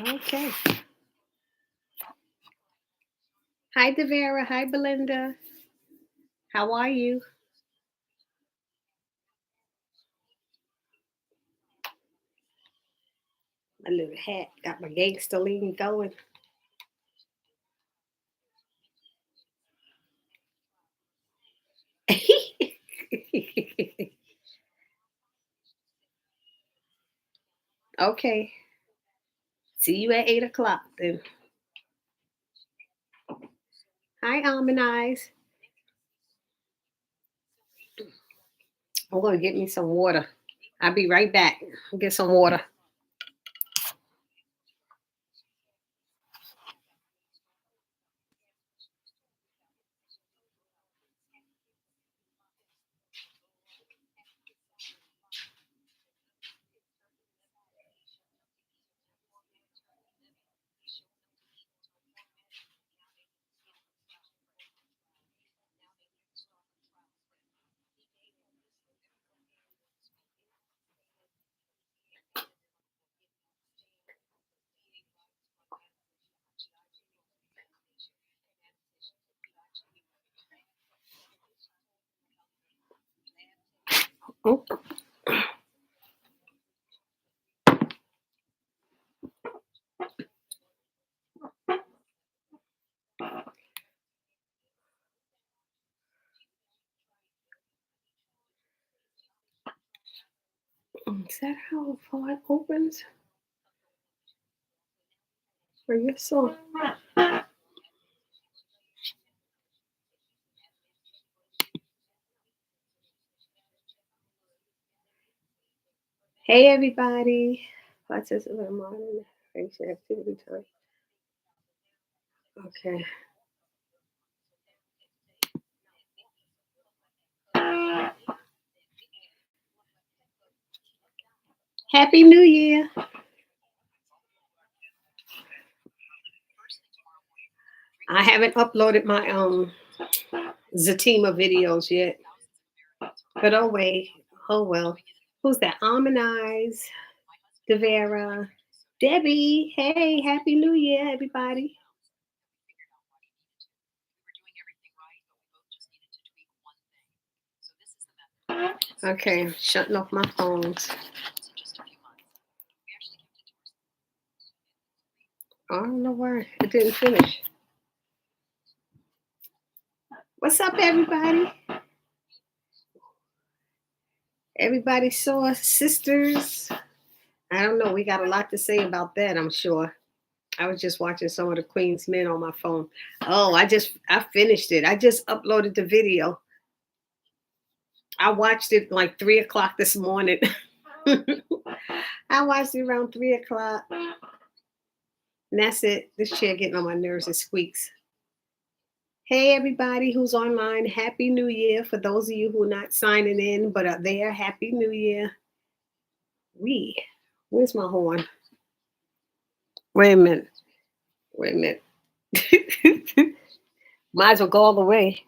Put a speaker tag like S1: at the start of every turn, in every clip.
S1: Okay. Hi, Devera. Hi, Belinda. How are you? My little hat got my gangster lean going. Okay. See you at 8 o'clock then. Hi, Almond Eyes. I'm going to get me some water. I'll be right back. Get some water. Oh, is that how far it opens? I guess so. Hey, everybody. Participant modern activity time. Okay. Happy New Year. I haven't uploaded my Zatima videos yet. But oh wait. Oh well. Who's that? Almond Eyes, Devera, Debbie. Hey, Happy New Year, everybody. Okay, I'm shutting off my phones. I don't know why it didn't finish. What's up, everybody? Everybody saw Sisters. I don't know. We got a lot to say about that, I'm sure. I was just watching some of the Queen's Men on my phone. Oh, I finished it. I just uploaded the video. I watched it like 3 o'clock this morning. I watched it around 3 o'clock. And that's it. This chair getting on my nerves. It squeaks. Hey, everybody who's online. Happy New Year. For those of you who are not signing in but are there, Happy New Year. Where's my horn? Wait a minute. Wait a minute. Might as well go all the way.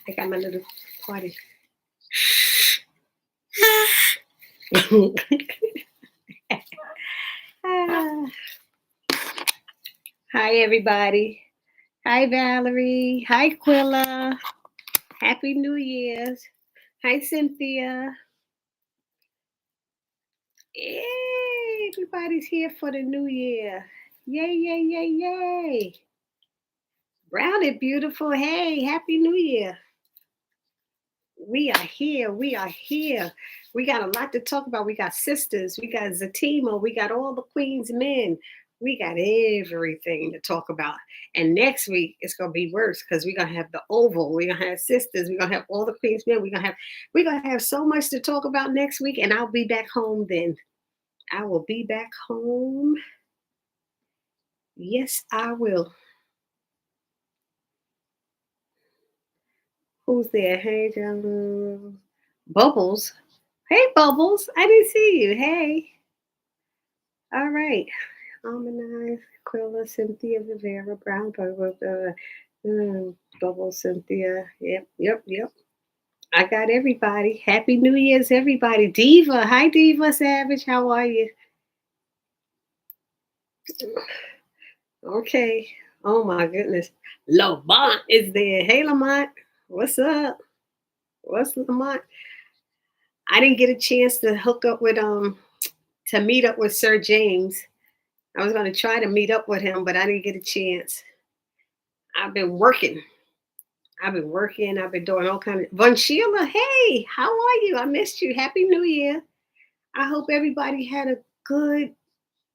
S1: I got my little party. Ah. Hi, everybody. Hi, Valerie. Hi, Quilla. Happy New Year's. Hi, Cynthia. Yay! Everybody's here for the new year. Yay, yay, yay, yay. Brown and beautiful. Hey, Happy New Year. We are here. We are here. We got a lot to talk about. We got Sisters. We got Zatima. We got all the Queen's Men. We got everything to talk about. And next week it's gonna be worse because we're gonna have the Oval. We're gonna have Sisters. We're gonna have all the Queen's Men. We're gonna have so much to talk about next week, and I'll be back home then. I will be back home. Yes, I will. Who's there? Hey, John. Bubbles. Hey, Bubbles. I didn't see you. Hey. All right. Almond Eyes, Quilla, Cynthia, Rivera, Brown, blah, blah, blah. Bubble Cynthia. Yep. I got everybody. Happy New Year's, everybody. Diva. Hi, Diva Savage. How are you? Okay. Oh my goodness. Lamont is there. Hey Lamont. What's up? What's Lamont? I didn't get a chance to hook up with to meet up with Sir James. I was gonna try to meet up with him, but I didn't get a chance. I've been working. I've been doing all kinds of Von Sheila, hey, how are you? I missed you. Happy New Year. I hope everybody had a good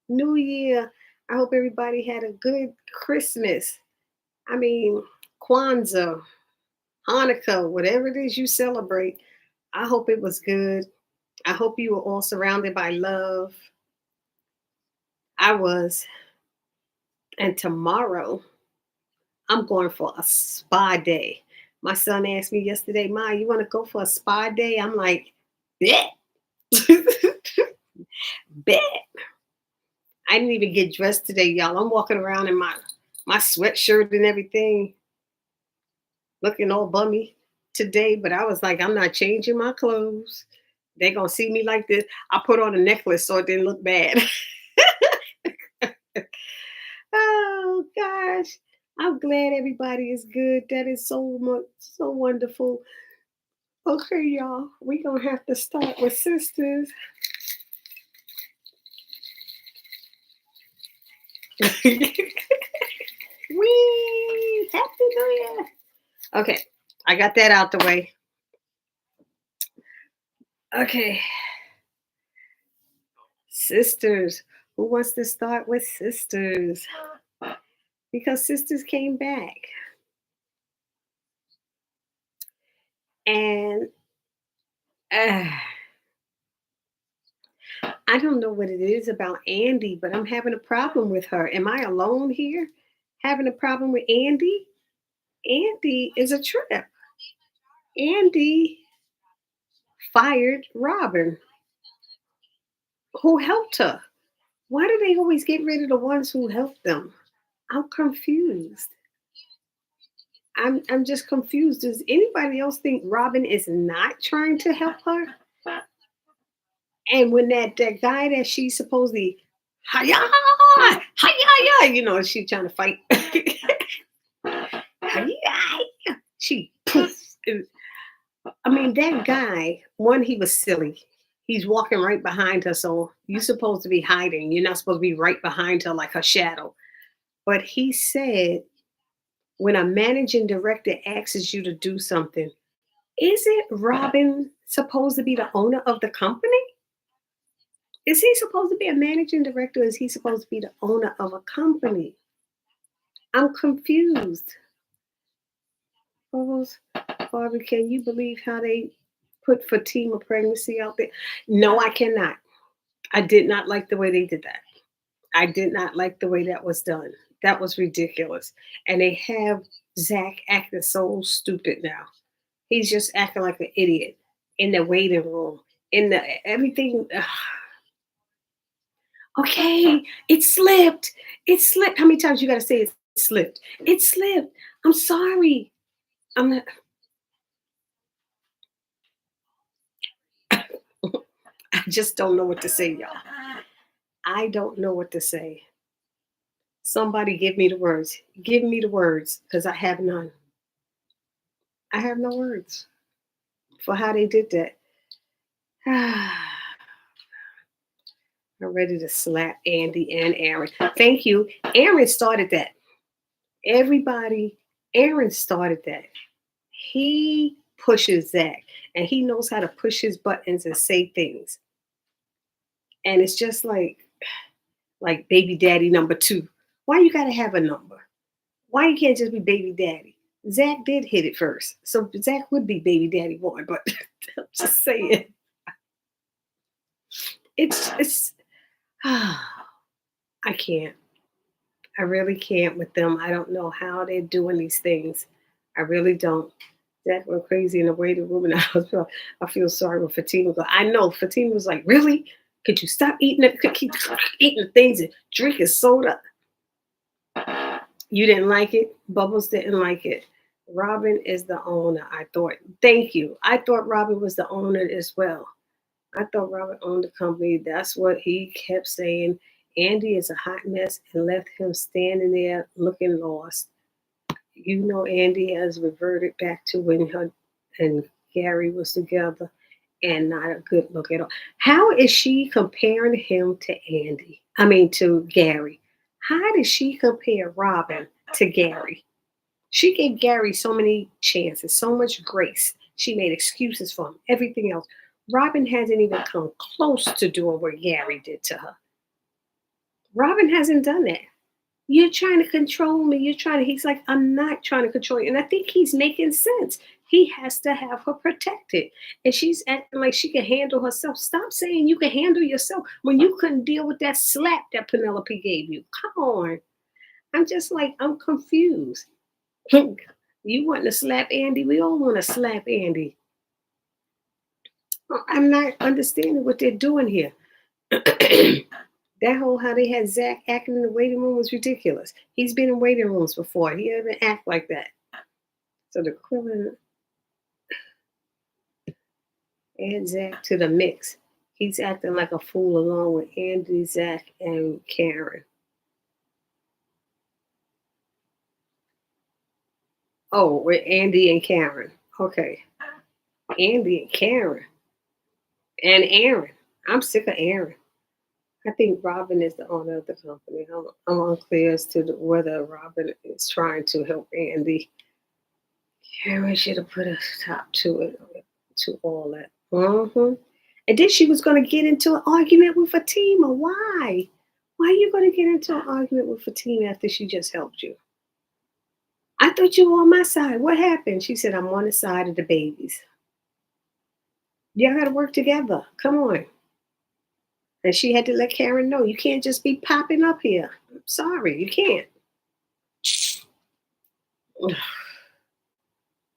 S1: New Year. I hope everybody had a good Christmas. I mean, Kwanzaa, Hanukkah, whatever it is you celebrate. I hope it was good. I hope you were all surrounded by love. I was. And tomorrow, I'm going for a spa day. My son asked me yesterday, Ma, you want to go for a spa day? I'm like, bet. Bet. I didn't even get dressed today, y'all. I'm walking around in my sweatshirt and everything, looking all bummy today. But I was like, I'm not changing my clothes. They're gonna see me like this. I put on a necklace so it didn't look bad. Oh gosh. I'm glad everybody is good. That is so much so wonderful. Okay, y'all. We're gonna have to start with sisters. Wee! Happy New Year. Okay, I got that out the way. Okay, sisters. Who wants to start with sisters? Because sisters came back. And uh, I don't know what it is about Andy, but I'm having a problem with her. Am I alone here having a problem with Andy? Andy is a trip. Andy fired Robin, who helped her. Why do they always get rid of the ones who helped them? I'm confused. I'm just confused. Does anybody else think Robin is not trying to help her? And when that guy that she's supposedly hiya hiya, she's trying to fight. Hiya, she poof. I mean, that guy, one, he was silly. He's walking right behind her, so you're supposed to be hiding. You're not supposed to be right behind her like her shadow. But he said, when a managing director asks you to do something, isn't Robin supposed to be the owner of the company? Is he supposed to be a managing director? Or is he supposed to be the owner of a company? I'm confused. Rose, Barbie, can you believe how they put Fatima pregnancy out there? No, I cannot. I did not like the way they did that. I did not like the way that was done. That was ridiculous. And they have Zach acting so stupid now. He's just acting like an idiot in the waiting room, in the everything. Ugh. Okay, it slipped. It slipped. How many times you got to say it slipped? It slipped. I'm sorry. I'm not. I just don't know what to say, y'all. I don't know what to say. Somebody give me the words. Give me the words because I have none. I have no words for how they did that. I'm ready to slap Andy and Aaron. Thank you. Aaron started that. Everybody, Aaron started that. He pushes Zach and he knows how to push his buttons and say things. And it's just like baby daddy number two. Why you gotta have a number? Why you can't just be baby daddy? Zach did hit it first. So Zach would be baby daddy one, but I'm just saying. It's I can't. I really can't with them. I don't know how they're doing these things. I really don't. Zach went crazy in the waiting room, and I feel sorry with Fatima. But I know Fatima was like, "Really? Could you stop eating it? Could keep eating the things and drinking soda?" You didn't like it? Bubbles didn't like it. Robin is the owner, I thought. Thank you. I thought Robin was the owner as well. I thought Robin owned the company. That's what he kept saying. Andy is a hot mess and left him standing there looking lost. You know, Andy has reverted back to when her and Gary was together and not a good look at all. How is she comparing him to Andy? I mean, to Gary. How does she compare Robin to Gary? She gave Gary so many chances, so much grace. She made excuses for him, everything else. Robin hasn't even come close to doing what Gary did to her. Robin hasn't done that. You're trying to control me. You're trying to, he's like, I'm not trying to control you. And I think he's making sense. He has to have her protected. And she's acting like she can handle herself. Stop saying you can handle yourself when you couldn't deal with that slap that Penelope gave you. Come on. I'm just like, I'm confused. You want to slap Andy? We all want to slap Andy. I'm not understanding what they're doing here. That whole how they had Zach acting in the waiting room was ridiculous. He's been in waiting rooms before. He didn't act like that. So the equivalent add Zach to the mix. He's acting like a fool along with Andy, Zach, and Karen. Oh, with Andy and Karen. Okay. Andy and Karen. And Aaron. I'm sick of Aaron. I think Robin is the owner of the company. I'm unclear as to whether Robin is trying to help Andy. Karen should have put a stop to it, to all that. And then she was going to get into an argument with Fatima. Why? Why are you going to get into an argument with Fatima after she just helped you? I thought you were on my side. What happened? She said, I'm on the side of the babies. Y'all got to work together. Come on. And she had to let Karen know, you can't just be popping up here. I'm sorry, you can't.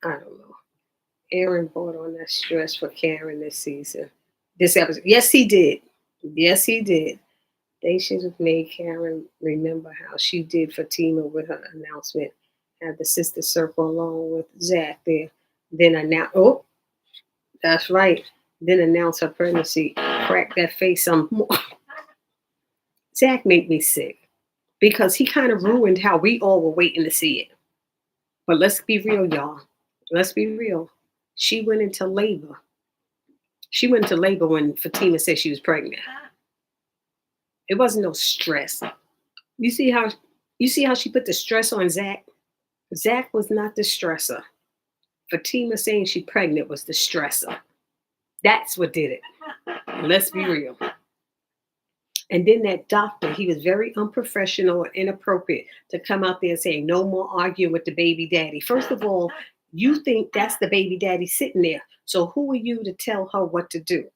S1: I don't know. Aaron brought on that stress for Karen this season. This episode. Yes, he did. Yes, he did. They should have made Karen remember how she did Fatima with her announcement. Have the sister circle along with Zach there. Then announce, oh, that's right. Then announce her pregnancy. Crack that face some more. Zach made me sick because he kind of ruined how we all were waiting to see it. But let's be real, y'all. Let's be real. She went into labor. She went into labor when Fatima said she was pregnant. It wasn't no stress. You see how she put the stress on Zach? Zach was not the stressor. Fatima saying she pregnant was the stressor. That's what did it. Let's be real. And then that doctor, he was very unprofessional and inappropriate to come out there saying no more arguing with the baby daddy. First of all, you think that's the baby daddy sitting there. So who are you to tell her what to do?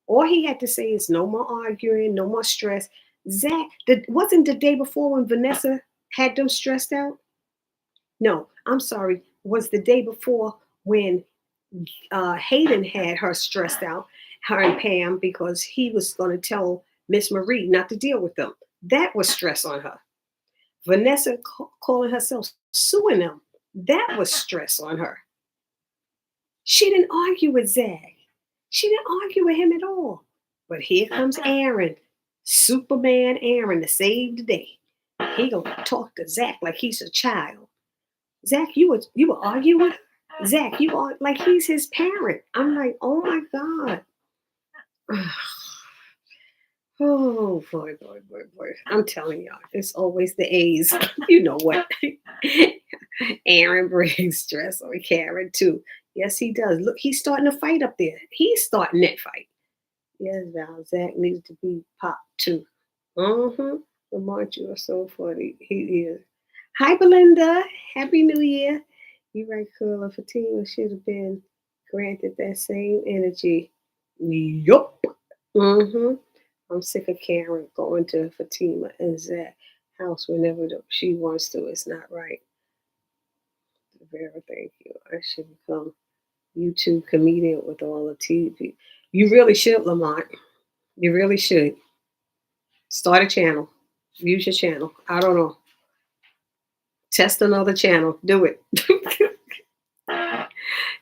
S1: All he had to say is no more arguing, no more stress. Zach, wasn't the day before when Vanessa had them stressed out? No, I'm sorry. Was the day before when Hayden had her stressed out, her and Pam, because he was going to tell Miss Marie not to deal with them. That was stress on her. Vanessa calling herself suing them. That was stress on her. She didn't argue with Zach. She didn't argue with him at all. But here comes Aaron, Superman Aaron, to save the day. He gonna talk to Zach like he's a child. Zach, you were arguing? Zach, you are like he's his parent. I'm like, oh my God. Oh boy, boy, boy, boy. I'm telling y'all, it's always the A's. You know what? Aaron brings stress on Karen too. Yes, he does. Look, he's starting a fight up there. He's starting that fight. Yes, Val, Zach needs to be popped too. Lamont, you are so funny. He is. Hi, Belinda. Happy New Year. You right, Curler. Fatima should have been granted that same energy. Yup. I'm sick of Karen going to Fatima and Zach house whenever she wants to. It's not right. Very thank you. I should become YouTube comedian with all the TV. You really should, Lamont. You really should. Start a channel. Use your channel. I don't know. Test another channel. Do it.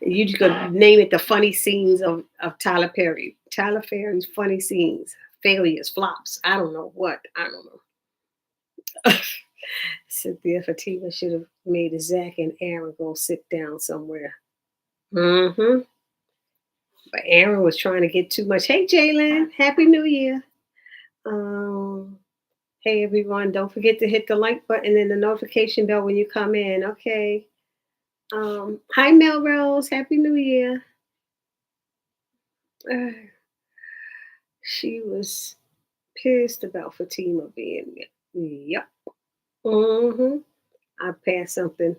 S1: You just could name it the funny scenes of Tyler Perry. Tyler Perry's funny scenes. Failures, flops. I don't know what. I don't know. Cynthia Fatima should have made Zach and Aaron go sit down somewhere. Mm-hmm. But Aaron was trying to get too much. Hey, Jalen. Happy New Year. Um, hey, everyone. Don't forget to hit the like button and the notification bell when you come in. Okay. Hi, Melrose. Happy New Year. Uh, she was pissed about Fatima being there. Yep. Mm-hmm. I passed something.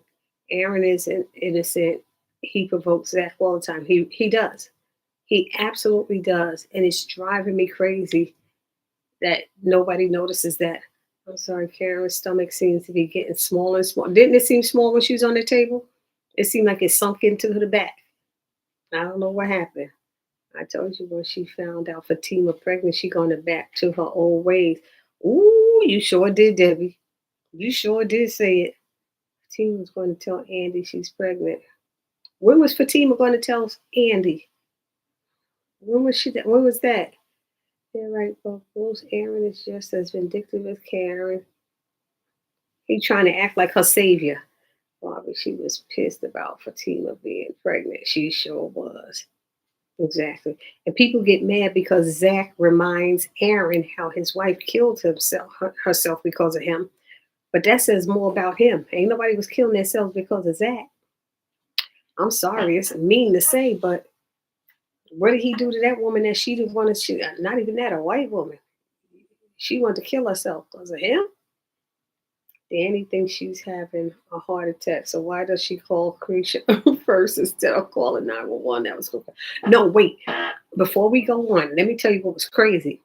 S1: Aaron isn't innocent. He provokes Zach all the time. He does. He absolutely does. And it's driving me crazy that nobody notices that. I'm sorry, Karen's stomach seems to be getting smaller and smaller. Didn't it seem small when she was on the table? It seemed like it sunk into the back. I don't know what happened. I told you when she found out Fatima pregnant, she going back to her old ways. Ooh, you sure did, Debbie. You sure did say it. Fatima was going to tell Andy she's pregnant. When was Fatima going to tell Andy? When was she? When was that? Yeah, right. But Bruce Aaron is just as vindictive as Karen. He trying to act like her savior. Bobby, she was pissed about Fatima being pregnant. She sure was. Exactly. And people get mad because Zach reminds Aaron how his wife killed herself because of him. But that says more about him. Ain't nobody was killing themselves because of Zach. I'm sorry, it's mean to say, but what did he do to that woman that she didn't want to shoot? Not even that, a white woman. She wanted to kill herself because of him. Danny thinks she's having a heart attack, so why does she call Creature first instead of calling 911? That was cool. No, wait. Before we go on, let me tell you what was crazy.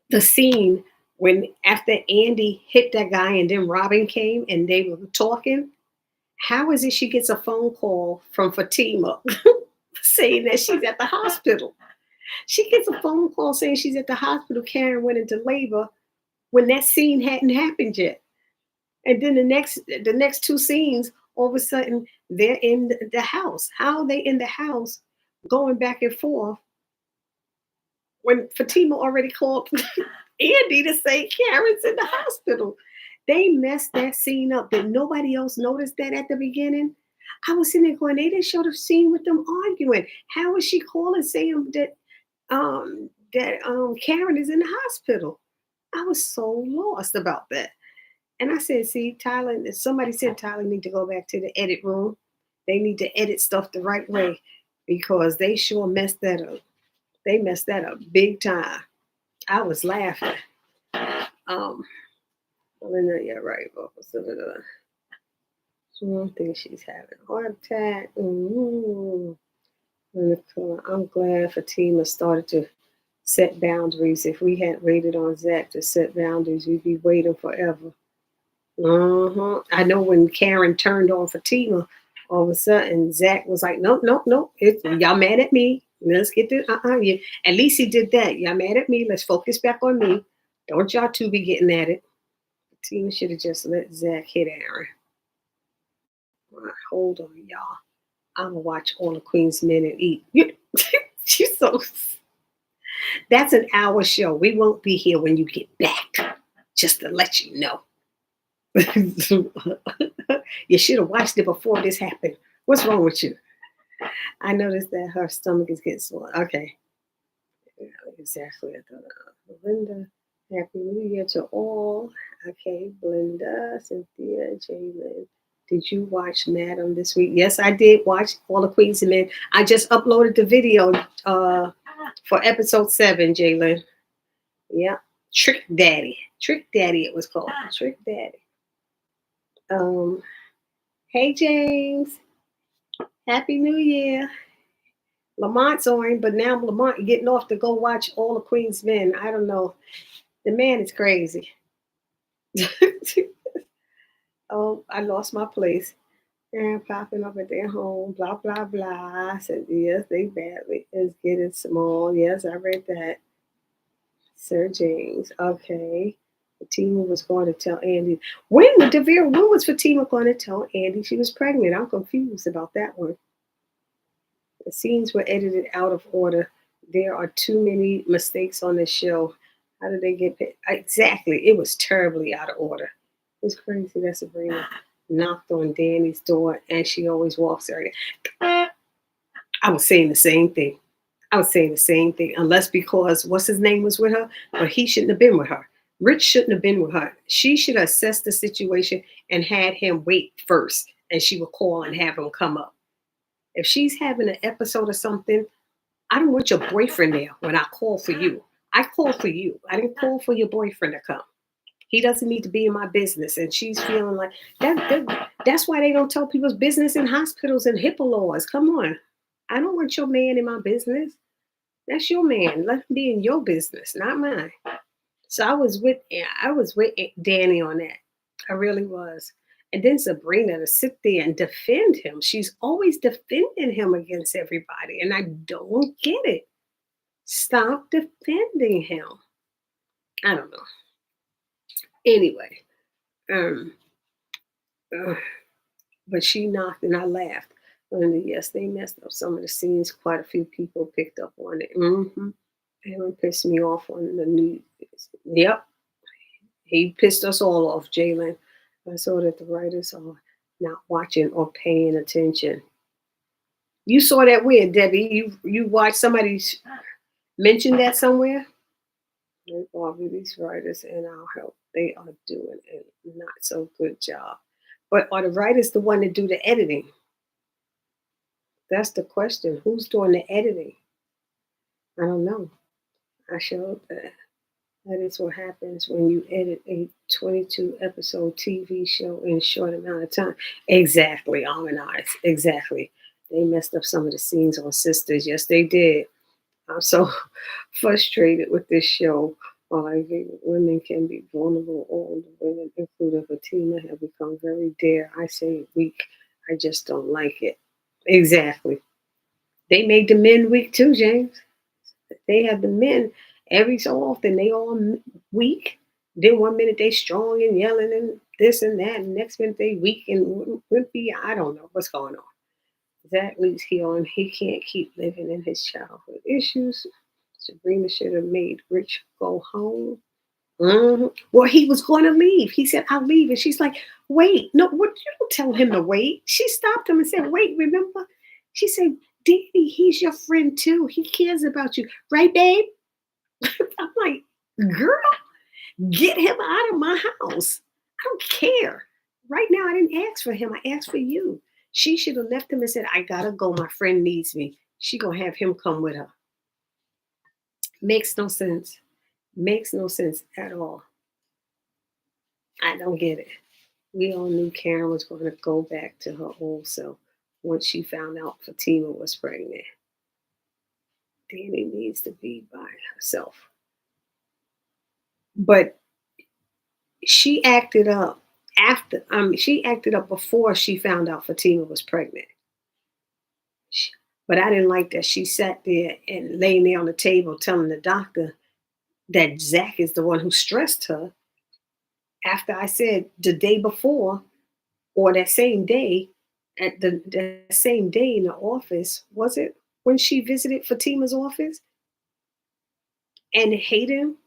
S1: The scene when after Andy hit that guy and then Robin came and they were talking. How is it she gets a phone call from Fatima saying that she's at the hospital? She gets a phone call saying she's at the hospital. Karen went into labor when that scene hadn't happened yet. And then the next two scenes, all of a sudden, they're in the house. How are they in the house going back and forth when Fatima already called Andy to say Karen's in the hospital? They messed that scene up. Did nobody else notice that at the beginning? I was sitting there going, they didn't show the scene with them arguing. How is she calling saying that Karen is in the hospital? I was so lost about that. And I said, see, Tyler, somebody said Tyler need to go back to the edit room. They need to edit stuff the right way because they sure messed that up. They messed that up big time. I was laughing. Linda, yeah, right. I think she's having a heart attack. I'm glad Fatima started to set boundaries. If we had waited on Zach to set boundaries, we'd be waiting forever. I know when Karen turned on Fatima, all of a sudden Zach was like, "No, no, no! Y'all mad at me? Let's get this. Yeah. At least he did that. Y'all mad at me? Let's focus back on me. Don't y'all two be getting at it." Fatima should have just let Zach hit Aaron. All right, hold on, y'all. I'm gonna watch all the Queen's Men and eat. She's so. That's an hour show. We won't be here when you get back. Just to let you know. You should have watched it before this happened. What's wrong with you? I noticed that her stomach is getting swollen. Okay. Yeah, exactly. Belinda, Happy New Year to all. Okay, Belinda, Cynthia, Jalen. Did you watch Madam this week? Yes, I did watch all the Queens and Men. I just uploaded the video for episode 7, Jalen. Yeah. Trick Daddy. Trick Daddy it was called. Trick Daddy. Hey James. Happy New Year. Lamont's on, but now Lamont getting off to go watch all the Queen's Men. I don't know. The man is crazy. Oh, I lost my place. And popping up at their home, blah, blah, blah. I said, yes, they badly is getting small. Yes, I read that. Sir James. Okay. Fatima was going to tell Andy. When was Fatima going to tell Andy she was pregnant? I'm confused about that one. The scenes were edited out of order. There are too many mistakes on the show. How did they get paid? Exactly. It was terribly out of order. It's crazy that Sabrina knocked on Danny's door and she always walks early. I was saying the same thing. I was saying the same thing, unless because what's his name was with her, but he shouldn't have been with her. Rich shouldn't have been with her. She should have assessed the situation and had him wait first, and she would call and have him come up. If she's having an episode or something, I don't want your boyfriend there when I call for you. I call for you. I didn't call for your boyfriend to come. He doesn't need to be in my business. And she's feeling like that's why they don't tell people's business in hospitals and HIPAA laws. Come on. I don't want your man in my business. That's your man. Let him be in your business, not mine. So I was with Danny on that. I really was. And then Sabrina to sit there and defend him. She's always defending him against everybody. And I don't get it. Stop defending him. I don't know. Anyway, um, uh, but she knocked and I laughed. And yes, they messed up some of the scenes. Quite a few people picked up on it. Aaron pissed me off on the news. Yep, he pissed us all off, Jalen. I saw that the writers are not watching or paying attention. You saw that where, Debbie? You watched somebody mention that somewhere? Barbie, these writers and our help, they are doing a not so good job. But are the writers the one that do the editing? That's the question. Who's doing the editing? I don't know. I showed that. That is what happens when you edit a 22 episode TV show in a short amount of time. Exactly, Almanac. Exactly. They messed up some of the scenes on Sisters. Yes, they did. I'm so frustrated with this show. Like, women can be vulnerable. All the women, including Fatima, have become very dare. I say weak. I just don't like it. Exactly. They made the men weak too, James. They have the men every so often. They all weak. Then one minute they strong and yelling and this and that, and next minute they weak and wimpy. I don't know what's going on. Zach leaves here and he can't keep living in his childhood issues. Sabrina should have made Rich go home. Well, he was going to leave. He said, "I'll leave," and she's like, "Wait, no, what? You don't tell him to wait." She stopped him and said, "Wait, remember?" She said, "Danny, he's your friend too. He cares about you, right, babe?" I'm like, "Girl, get him out of my house. I don't care. Right now, I didn't ask for him. I asked for you." She should have left him and said, "I gotta go. My friend needs me." She gonna have him come with her. Makes no sense. Makes no sense at all. I don't get it. We all knew Karen was going to go back to her old self once she found out Fatima was pregnant. Danny needs to be by herself. But she acted up she acted up before she found out Fatima was pregnant. She- But I didn't like that she sat there and laying there on the table telling the doctor that Zach is the one who stressed her after I said the day before or that same day, at the same day in the office, was it when she visited Fatima's office and Hayden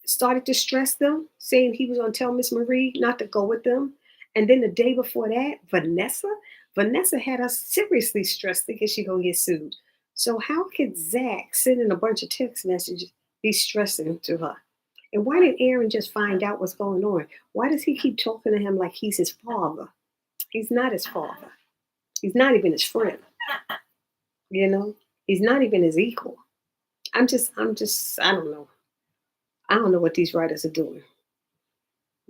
S1: started to stress them, saying he was going to tell Miss Marie not to go with them. And then the day before that, Vanessa had us seriously stressed thinking she going to get sued. So how could Zach sending a bunch of text messages be stressing to her? And why did Aaron just find out what's going on? Why does he keep talking to him like he's his father? He's not his father. He's not even his friend. You know, he's not even his equal. I don't know. I don't know what these writers are doing.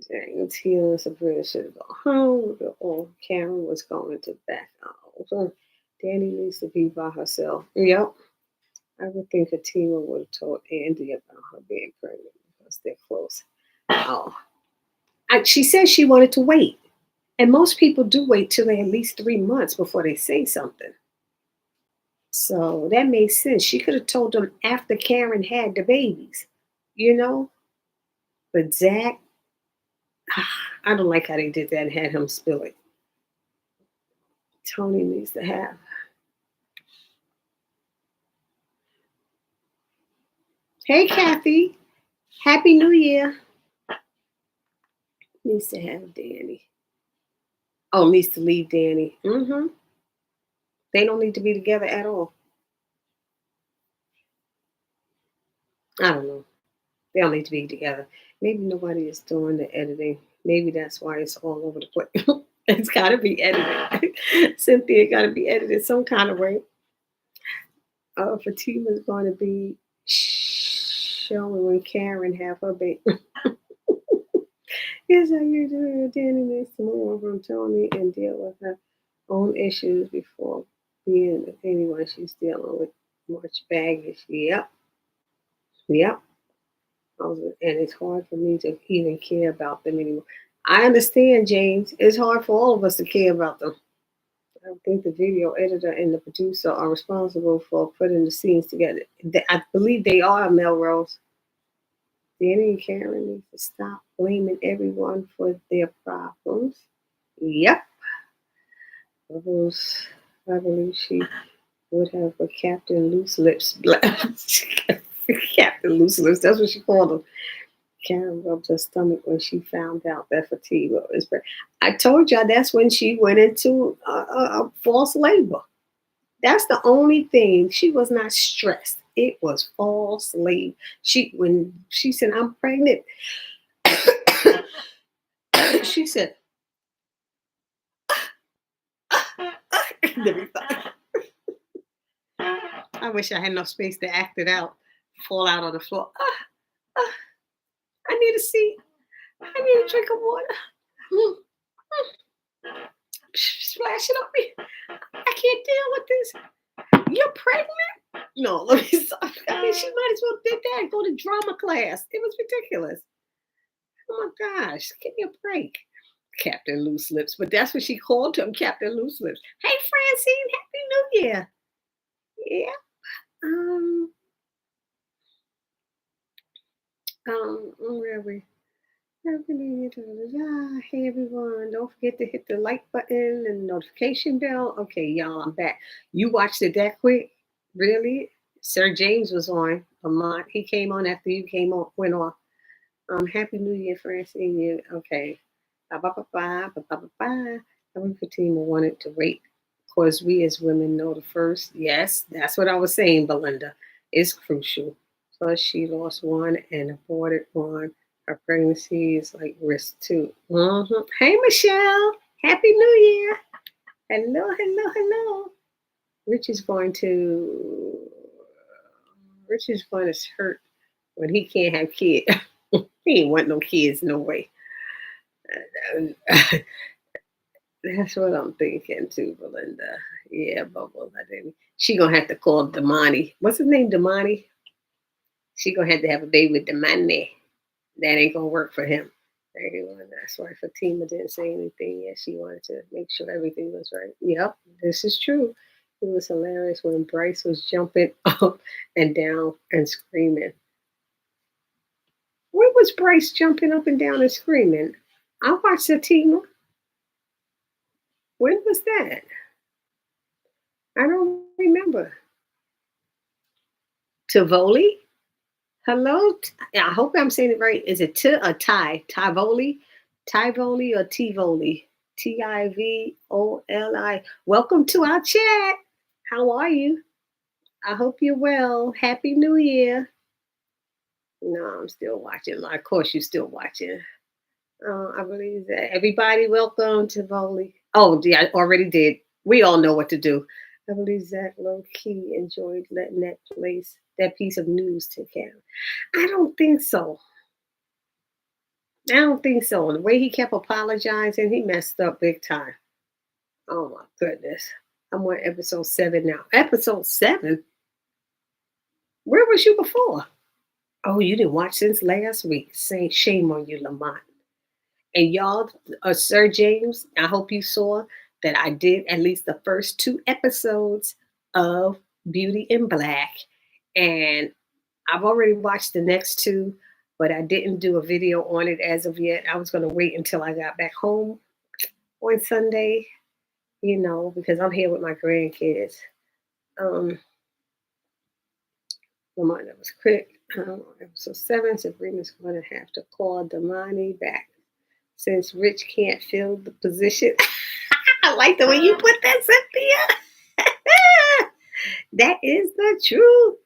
S1: James Hill and Sabrina should go home. Or Karen was going to back out. So Danny needs to be by herself. Yep. I would think Fatima would have told Andy about her being pregnant because they're close. Oh. She said she wanted to wait. And most people do wait till they're at least 3 months before they say something. So that makes sense. She could have told them after Karen had the babies, you know? But Zach, I don't like how they did that and had him spill it. Tony needs to have. Hey, Kathy. Happy New Year. Needs to have Danny. Oh, needs to leave Danny. They don't need to be together at all. I don't know. They don't need to be together. Maybe nobody is doing the editing. Maybe that's why it's all over the place. It's got to be edited. Cynthia got to be edited some kind of way. Fatima's going to be showing when Karen have her baby. Here's how you do it. Danny needs to move on from Tony and deal with her own issues before being with anyone she's dealing with. Much baggage. Yep. Yep. And it's hard for me to even care about them anymore. I understand, James. It's hard for all of us to care about them. I think the video editor and the producer are responsible for putting the scenes together. I believe they are, Melrose. Danny and Karen need to stop blaming everyone for their problems. Yep. Bubbles, I believe she would have a Captain Loose Lips. Captain Loose Lips, that's what she called him. Karen rubbed her stomach when she found out that Fatima was pregnant. I told y'all that's when she went into false labor. That's the only thing. She was not stressed. It was false labor. When she said, I'm pregnant, she said, I wish I had enough space to act it out, fall out on the floor. I need a seat. I need a drink of water. Splash it on me. I can't deal with this. You're pregnant? No, let me stop. I mean, she might as well did that and go to drama class. It was ridiculous. Oh my gosh, give me a break. Captain Loose Lips. But that's what she called him, Captain Loose Lips. Hey, Francine, Happy New Year. Yeah. Where are we? Hey everyone, don't forget to hit the like button and notification bell. Okay, y'all, I'm back. You watched it that quick? Really? Sir James was on. Lamont, he came on after you went off. Happy New Year, Francine. Okay. Bye bye bye bye bye bye bye. Every Fatima wanted to wait because we as women know the first. Yes, that's what I was saying, Belinda. It's crucial. Plus, she lost one and aborted one. Her pregnancy is like risk too. Hey, Michelle. Happy New Year. Hello, hello, hello. Rich is going to hurt when he can't have kids. He ain't want no kids, no way. That's what I'm thinking too, Belinda. Yeah, Bubble. She gonna have to call Damani. What's his name, Damani? She gonna have to have a baby with Damani. That ain't gonna work for him. That's why Fatima didn't say anything yet. She wanted to make sure everything was right. Yep, this is true. It was hilarious when Bryce was jumping up and down and screaming. When was Bryce jumping up and down and screaming? I watched Zatima. When was that? I don't remember. Tivoli? Hello? I hope I'm saying it right. Is it Ty? Tivoli? Tivoli or Tivoli? Tivoli. Welcome to our chat. How are you? I hope you're well. Happy New Year. No, I'm still watching. Of course, you're still watching. I believe that. Everybody, welcome to Tivoli. Oh, yeah, I already did. We all know what to do. I believe Zach low key enjoyed letting that piece of news take care. I don't think so. The way he kept apologizing, he messed up big time. Oh my goodness. I'm on episode 7 now. Episode 7? Where was you before? Oh, you didn't watch since last week. Shame on you, Lamont. And y'all, Sir James, I hope you saw that I did at least the first 2 episodes of Beauty in Black. And I've already watched the next 2. but I didn't do a video on it as of yet. I was going to wait until I got back home on Sunday, because I'm here with my grandkids. Lamar, that was quick. Episode 7, Sabrina's going to have to call Damani back since Rich can't fill the position. I like the way you put that, Cynthia. That is the truth.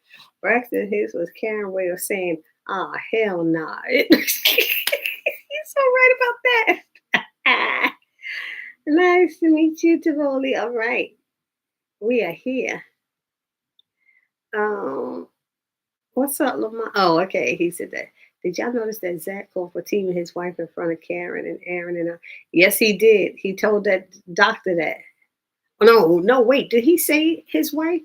S1: Braxton Hicks was Karen way of saying, hell nah. He's so right about that. Nice to meet you, Tivoli. All right. We are here. What's up, Lamar? Oh, okay. He said that. Did y'all notice that Zach called Fatima his wife in front of Karen and Aaron and I? Yes, he did. He told that doctor that. No, wait. Did he say his wife?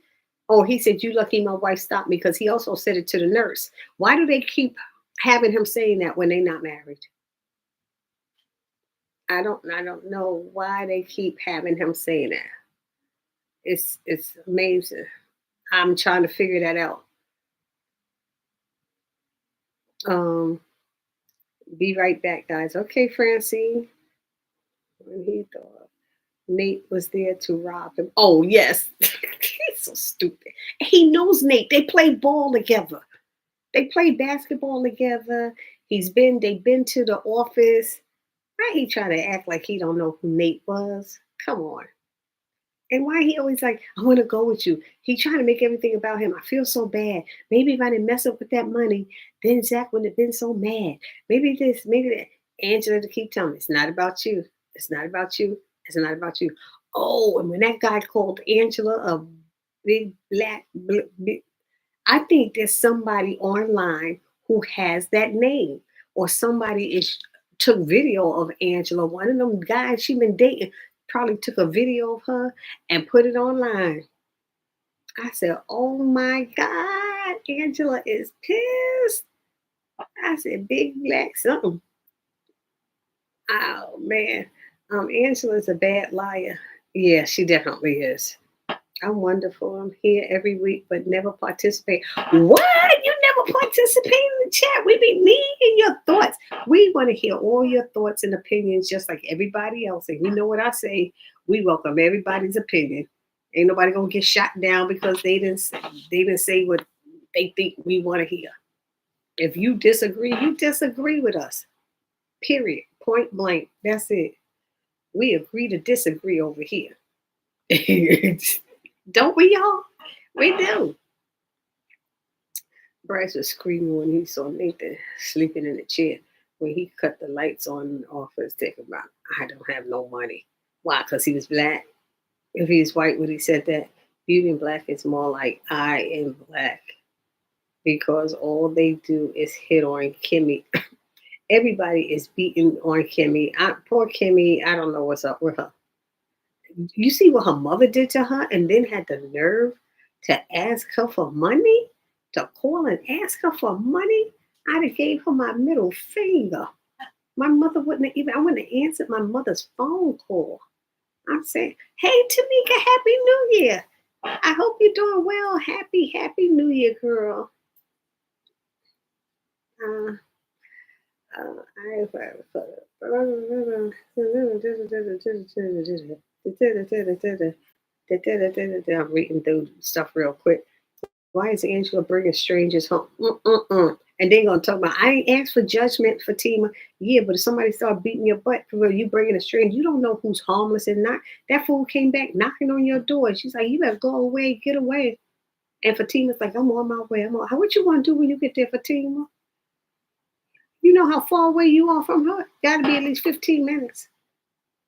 S1: Oh, he said, you lucky my wife stopped me, because he also said it to the nurse. Why do they keep having him saying that when they're not married? I don't know why they keep having him saying that. It's amazing. I'm trying to figure that out. Be right back, guys. Okay, Francine. When he thought Nate was there to rob him. Oh, yes. He's so stupid. He knows Nate. They play ball together. They play basketball together. They've been to the office. Why he trying to act like he don't know who Nate was? Come on. And why he always like, I want to go with you. He trying to make everything about him. I feel so bad. Maybe if I didn't mess up with that money, then Zach wouldn't have been so mad. Maybe this, maybe that. Angela to keep telling me, it's not about you. It's not about you. It's not about you. Oh, and when that guy called Angela a big black, I think there's somebody online who has that name, or somebody took video of Angela. One of them guys she been dating probably took a video of her and put it online. I said, oh my God, Angela is pissed. I said, big black something. Oh man. Angela's a bad liar. Yeah, she definitely is. I'm wonderful. I'm here every week, but never participate. What? You never participate in the chat? We be needing your thoughts. We want to hear all your thoughts and opinions, just like everybody else. And you know what I say? We welcome everybody's opinion. Ain't nobody gonna get shot down because they didn't say what they think we want to hear. If you disagree with us. Period. Point blank. That's it. We agree to disagree over here. Don't we, y'all? We do. Bryce was screaming when he saw Nathan sleeping in the chair when he cut the lights on and off his take about, I don't have no money. Why? Because he was black. If he was white, would he said that? Beauty in black is more like I am black. Because all they do is hit on Kimmy. Everybody is beating on Kimmy. Poor Kimmy, I don't know what's up with her. You see what her mother did to her, and then had the nerve to ask her for money? To call and ask her for money? I'd have gave her my middle finger. My mother wouldn't have I wouldn't have answered my mother's phone call. I'm saying, hey, Tamika, Happy New Year. I hope you're doing well. Happy New Year, girl. I'm reading through stuff real quick. Why is Angela bringing strangers home? And then gonna talk about, I ain't asked for judgment, Fatima. Yeah, but if somebody start beating your butt for you bringing a stranger, you don't know who's harmless and not. That fool came back knocking on your door. She's like, you better go away, get away. And Fatima's like, I'm on my way. What you want to do when you get there, Fatima? You know how far away you are from her? Got to be at least 15 minutes.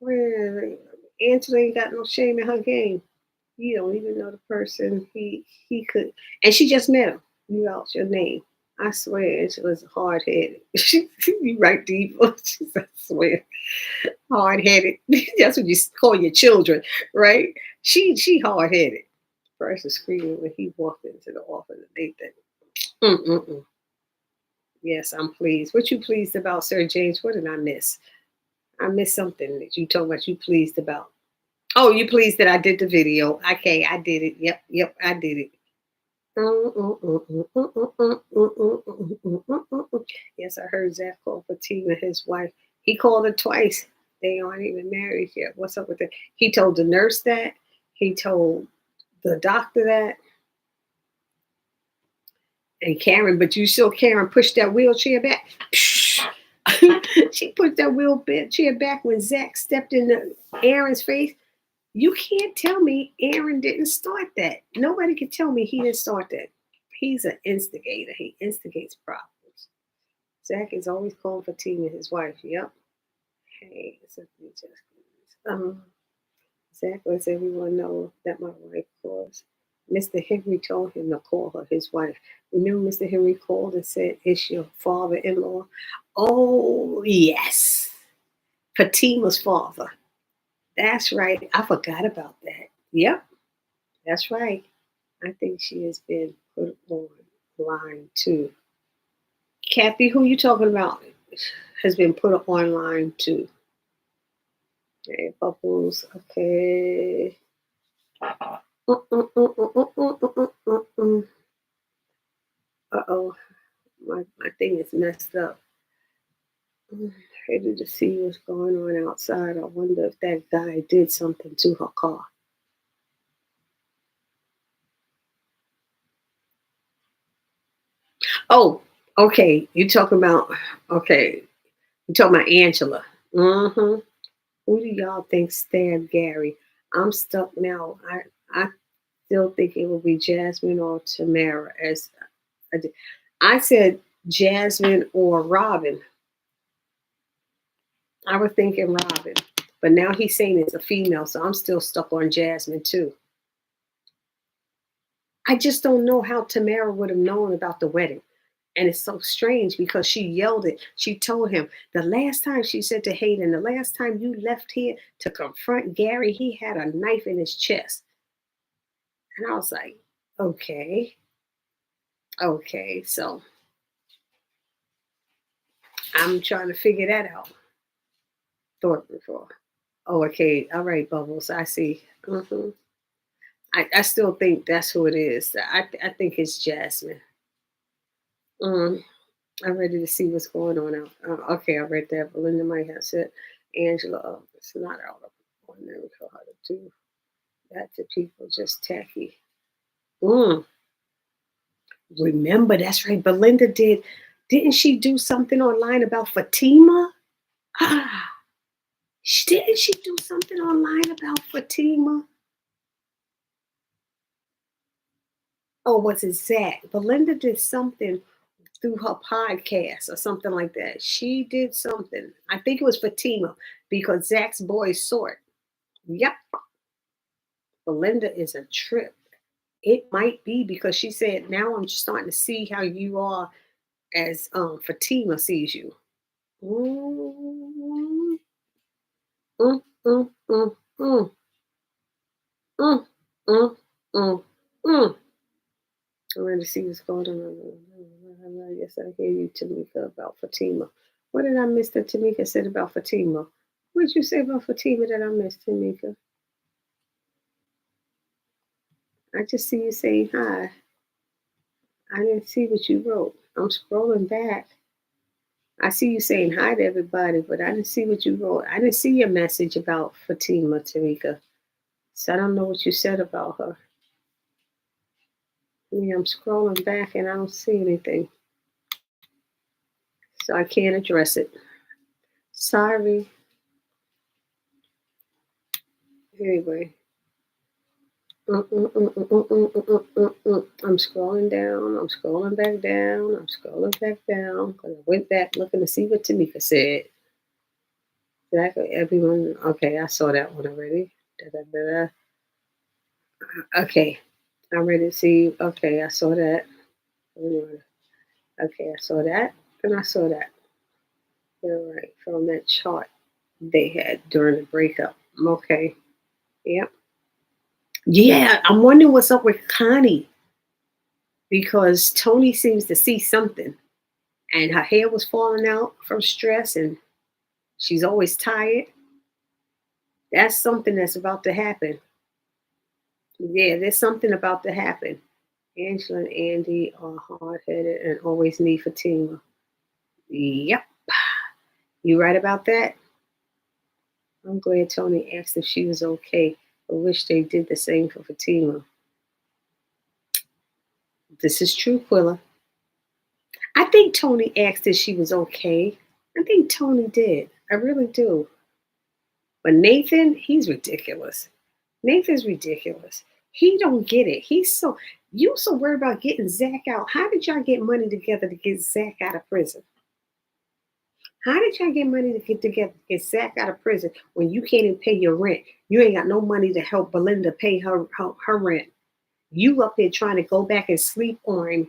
S1: Well, Angela ain't got no shame in her game. You don't even know the person. He could, and she just met him. You lost your name. I swear, Angela's hard headed. You right, Diva. I swear, hard headed. That's what you call your children, right? She hard headed. Person screaming when he walked into the office and they think, Yes, I'm pleased. What you pleased about, Sir James? What did I miss? I missed something that you told me you pleased about. Oh, you pleased that I did the video. Okay, I did it. Yep, I did it. Yes, I heard Zach call Fatima his wife. He called her twice. They aren't even married yet. What's up with that? He told the nurse that. He told the doctor that. And Karen, but you saw Karen push that wheelchair back. She put that wheelchair back when Zach stepped in Aaron's face. You can't tell me Aaron didn't start that. Nobody can tell me he didn't start that. He's an instigator. He instigates problems. Zach is always calling for Tina, his wife. Yep. Hey, Zach lets everyone know that my wife calls. Mr. Henry told him to call her his wife. Remember, Mr. Henry called and said, "It's your father-in-law." Oh, yes. Fatima's father. That's right. I forgot about that. Yep, that's right. I think she has been put on line too. Kathy, who you talking about, has been put online too. Okay, Bubbles. Okay. Uh-oh. My thing is messed up. Ready to see what's going on outside. I wonder if that guy did something to her car. Oh, okay. Okay. You talking about Angela. Mm-hmm. Who do y'all think stabbed Gary? I'm stuck now. I still think it will be Jasmine or Tamara. I said Jasmine or Robin. I was thinking Robin, but now he's saying it's a female, so I'm still stuck on Jasmine too. I just don't know how Tamara would have known about the wedding. And it's so strange because she yelled it. She told him the last time she said to Hayden, the last time you left here to confront Gary, he had a knife in his chest. And I was like, okay, okay. So I'm trying to figure that out. Thought before. Oh, okay. All right, Bubbles. I see. I still think that's who it is. I think it's Jasmine. Mm, I'm ready to see what's going on out. Okay, I read that. Belinda might have said Angela. It's not out of ordinary for her to do that to people. Just tacky. Mm, remember, that's right. Belinda did. Didn't she do something online about Fatima? Ah, didn't she do something online about Fatima? Oh, was it Zach? Belinda did something through her podcast or something like that. She did something. I think it was Fatima because Zach's boys saw it. Yep, Belinda is a trip. It might be because she said, now I'm starting to see how you are as Fatima sees you. Mm, mm, mm, mm, mm, mm, mm, mm, mm. I'm ready to see what's going on. Yes, I hear you, Tamika, about Fatima. What did I miss that Tamika said about Fatima? What did you say about Fatima that I missed, Tamika? I just see you saying hi. I didn't see what you wrote. I'm scrolling back. I see you saying hi to everybody, but I didn't see what you wrote. I didn't see your message about Fatima, Tamika. So I don't know what you said about her. Yeah, I'm scrolling back and I don't see anything. So I can't address it. Sorry. Anyway. I'm scrolling down. I'm scrolling back down. I'm scrolling back down because I went back looking to see what Tamika said. Exactly. Everyone. Okay, I saw that one already. Da, da, da, da. Okay, I'm ready to see. Okay, I saw that. Okay, I saw that, and I saw that. You're right from that chart they had during the breakup. Okay. Yep. Yeah, I'm wondering what's up with Connie because Tony seems to see something. And her hair was falling out from stress and she's always tired. That's something that's about to happen. Yeah, there's something about to happen. Angela and Andy are hard-headed and always need Fatima. Yep. You right about that? I'm glad Tony asked if she was okay. I wish they did the same for Fatima. This is true, Quilla. I think Tony asked if she was okay. I think Tony did. I really do. But Nathan, he's ridiculous. Nathan's ridiculous. He don't get it. You so worried about getting Zach out. How did y'all get money together to get Zach out of prison? How did y'all get money to get together to get Zach out of prison when you can't even pay your rent? You ain't got no money to help Belinda pay her rent. You up there trying to go back and sleep on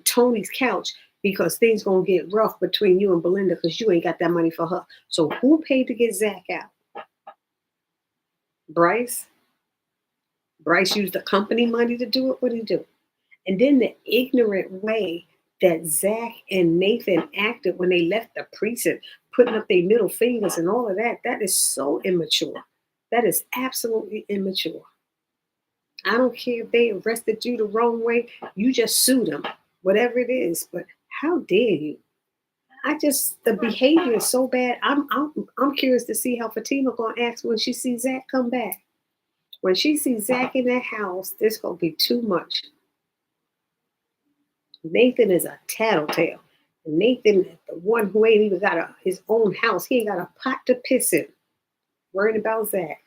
S1: Tony's couch because things gonna get rough between you and Belinda because you ain't got that money for her. So who paid to get Zach out? Bryce. Bryce used the company money to do it. What did he do? And then the ignorant way that Zach and Nathan acted when they left the precinct, putting up their middle fingers and all of that, that is so immature. That is absolutely immature. I don't care if they arrested you the wrong way. You just sue them, whatever it is. But how dare you? The behavior is so bad. I'm curious to see how Fatima gonna act when she sees Zach come back. When she sees Zach in that house, this gonna be too much. Nathan is a tattletale. Nathan is the one who ain't even got his own house. He ain't got a pot to piss in. Worrying about Zach.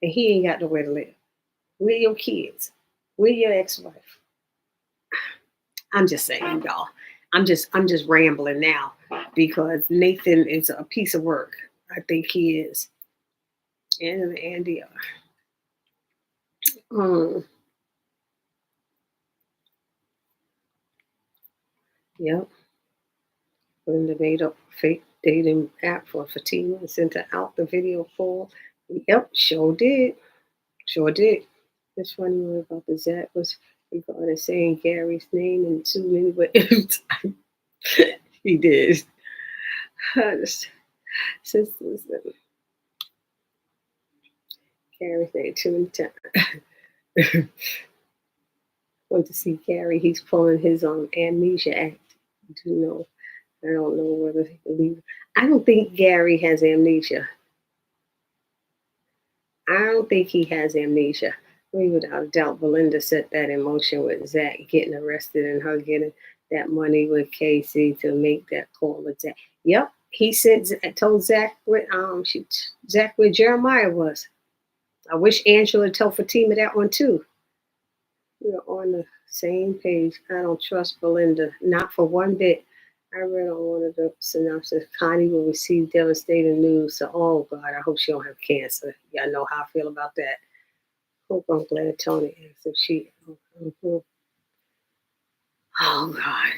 S1: And he ain't got nowhere to live. Where your kids? Where your ex-wife? I'm just saying, y'all. I'm just rambling now because Nathan is a piece of work. I think he is. And Andy Yep. Linda made up a fake dating app for Fatima and sent her out the video for. Yep, sure did. Sure did. It's funny one about the Zach was regarding saying Gary's name in too many ways. He did. Sisters Gary's name too many times. Want to see Gary? He's pulling his amnesia act. Do you know? I don't know whether he believe. I don't think Gary has amnesia. I don't think he has amnesia. I mean, without a doubt, Belinda set that in motion with Zach getting arrested and her getting that money with Casey to make that call with Zach. Yep, he told Zach Zach where Jeremiah was. I wish Angela told Fatima that one too. We're on the same page. I don't trust Belinda, not for one bit. I read on one of the synopsis, Connie will receive devastating news. So, oh God, I hope she don't have cancer. Y'all know how I feel about that. Hope I'm glad Tony asked if she. Oh God,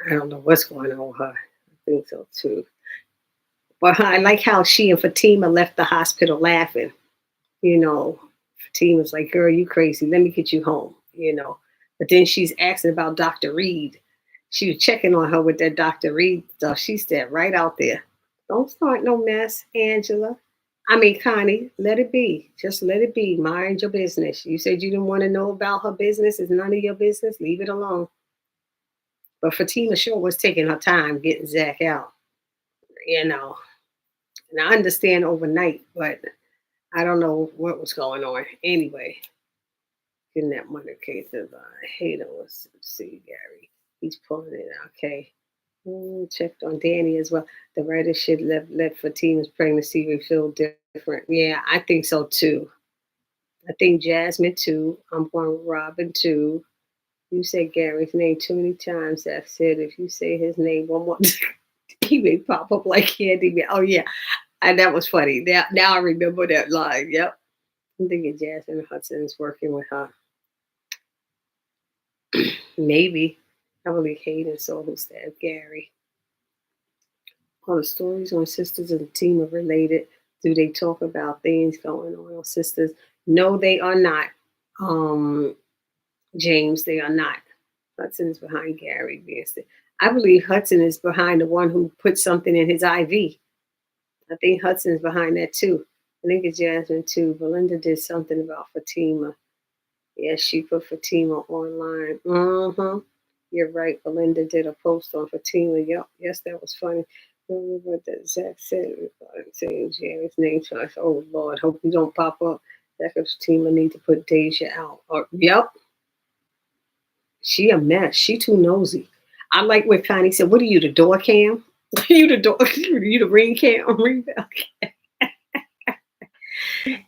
S1: I don't know what's going on with her. I think so too. But I like how she and Fatima left the hospital laughing. You know, Fatima's like, girl, you crazy. Let me get you home, you know. But then she's asking about Dr. Reed. She was checking on her with that Dr. Reed stuff. She said right out there, don't start no mess, Angela. I mean, Connie, let it be. Just let it be. Mind your business. You said you didn't want to know about her business. It's none of your business. Leave it alone. But Fatima sure was taking her time getting Zach out, you know. And I understand overnight, but I don't know what was going on. Anyway, getting that money cases. I hate him. Let's see, Gary. He's pulling it out. Okay. Checked on Danny as well. The writer should let Fatima's pregnancy feel different. Yeah, I think so too. I think Jasmine too. I'm going Robin too. You said Gary's name too many times. That said, if you say his name one more time, he may pop up like candy. Oh yeah, and that was funny. Now I remember that line. Yep. I'm thinking Jasmine Hudson's working with her. Maybe. I really hate it. So who stabbed Gary? All the stories on Sisters and Team are related. Do they talk about things going on Sisters? No, they are not. James, they are not. Hudson is behind Gary. I believe Hudson is behind the one who put something in his IV. I think Hudson's behind that too. I think it's Jasmine too. Belinda did something about Fatima. Yeah, she put Fatima online. You're right. Belinda did a post on Fatima. Yep. Yes, that was funny. Remember what that Zach said? Saying Janet's name. So I said, oh, Lord, hope you don't pop up. Zach and Fatima need to put Deja out. Or, yep. She a mess. She too nosy. I like what Connie said. What are you, the door cam? You the door? You the ring cam? Ring bell?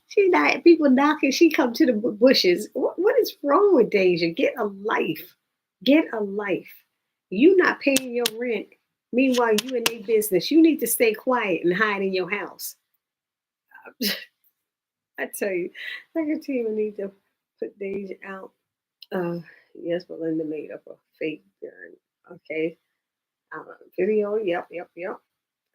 S1: She not people knocking. She come to the bushes. What is wrong with Deja? Get a life. Get a life. You not paying your rent. Meanwhile, you in their business. You need to stay quiet and hide in your house. I tell you, like a team need to put Deja out. Uh, yes, Belinda made up a fake gun. Okay. Video. Yep, yep, yep.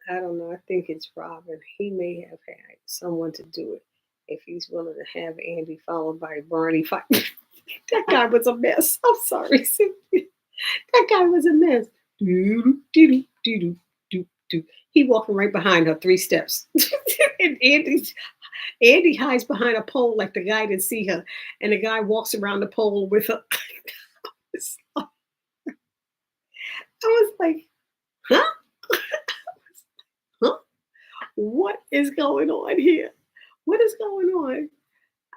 S1: I don't know. I think it's Robin. He may have had someone to do it if he's willing to have Andy followed by Barney. That guy was a mess. I'm sorry, Cynthia. That guy was a mess. He walking right behind her 3 steps. And Andy hides behind a pole like the guy didn't see her. And the guy walks around the pole with her. I was like, huh? Huh? What is going on here? What is going on?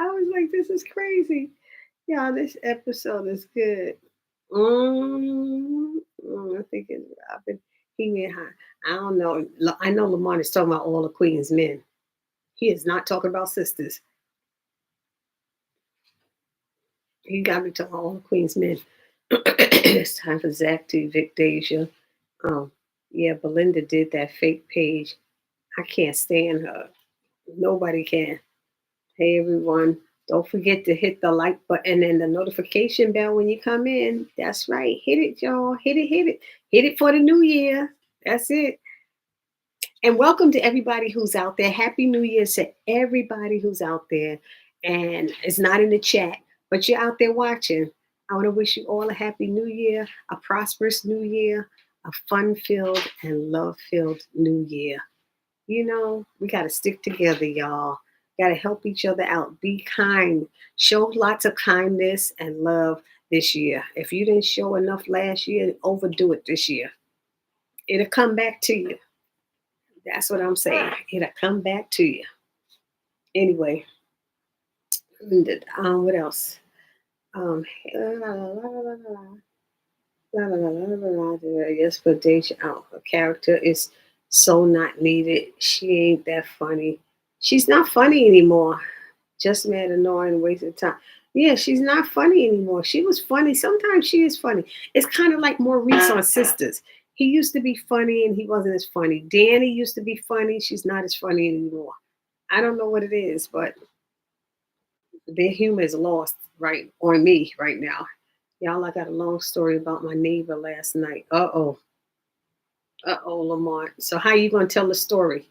S1: I was like, this is crazy. Yeah, this episode is good. I think it's Robin. He meant high. I don't know. I know Lamont is talking about all the Queen's men. He is not talking about sisters. He got me talking about all the Queen's men. It's time for Zach to evict Deja. Yeah, Belinda did that fake page. I can't stand her. Nobody can. Hey everyone, don't forget to hit the like button and the notification bell when you come in. That's right. Hit it, y'all. Hit it, hit it. Hit it for the new year. That's it. And welcome to everybody who's out there. Happy New Year to everybody who's out there and it's not in the chat, but you're out there watching. I want to wish you all a happy new year, a prosperous new year, a fun-filled and love-filled new year. You know, we got to stick together, y'all. Got to help each other out. Be kind. Show lots of kindness and love this year. If you didn't show enough last year, overdo it this year. It'll come back to you. That's what I'm saying. It'll come back to you. Anyway, what else? Yes, but Deja out. Her character is so not needed. She ain't that funny. She's not funny anymore. Just mad, annoying, wasted time. Yeah, she's not funny anymore. She was funny. Sometimes she is funny. It's kind of like Maurice on Sistas. He used to be funny and he wasn't as funny. Danny used to be funny. She's not as funny anymore. I don't know what it is, but their humor is lost right on me right now. Y'all, I got a long story about my neighbor last night. Uh-oh. Uh-oh, Lamont. So how you going to tell the story?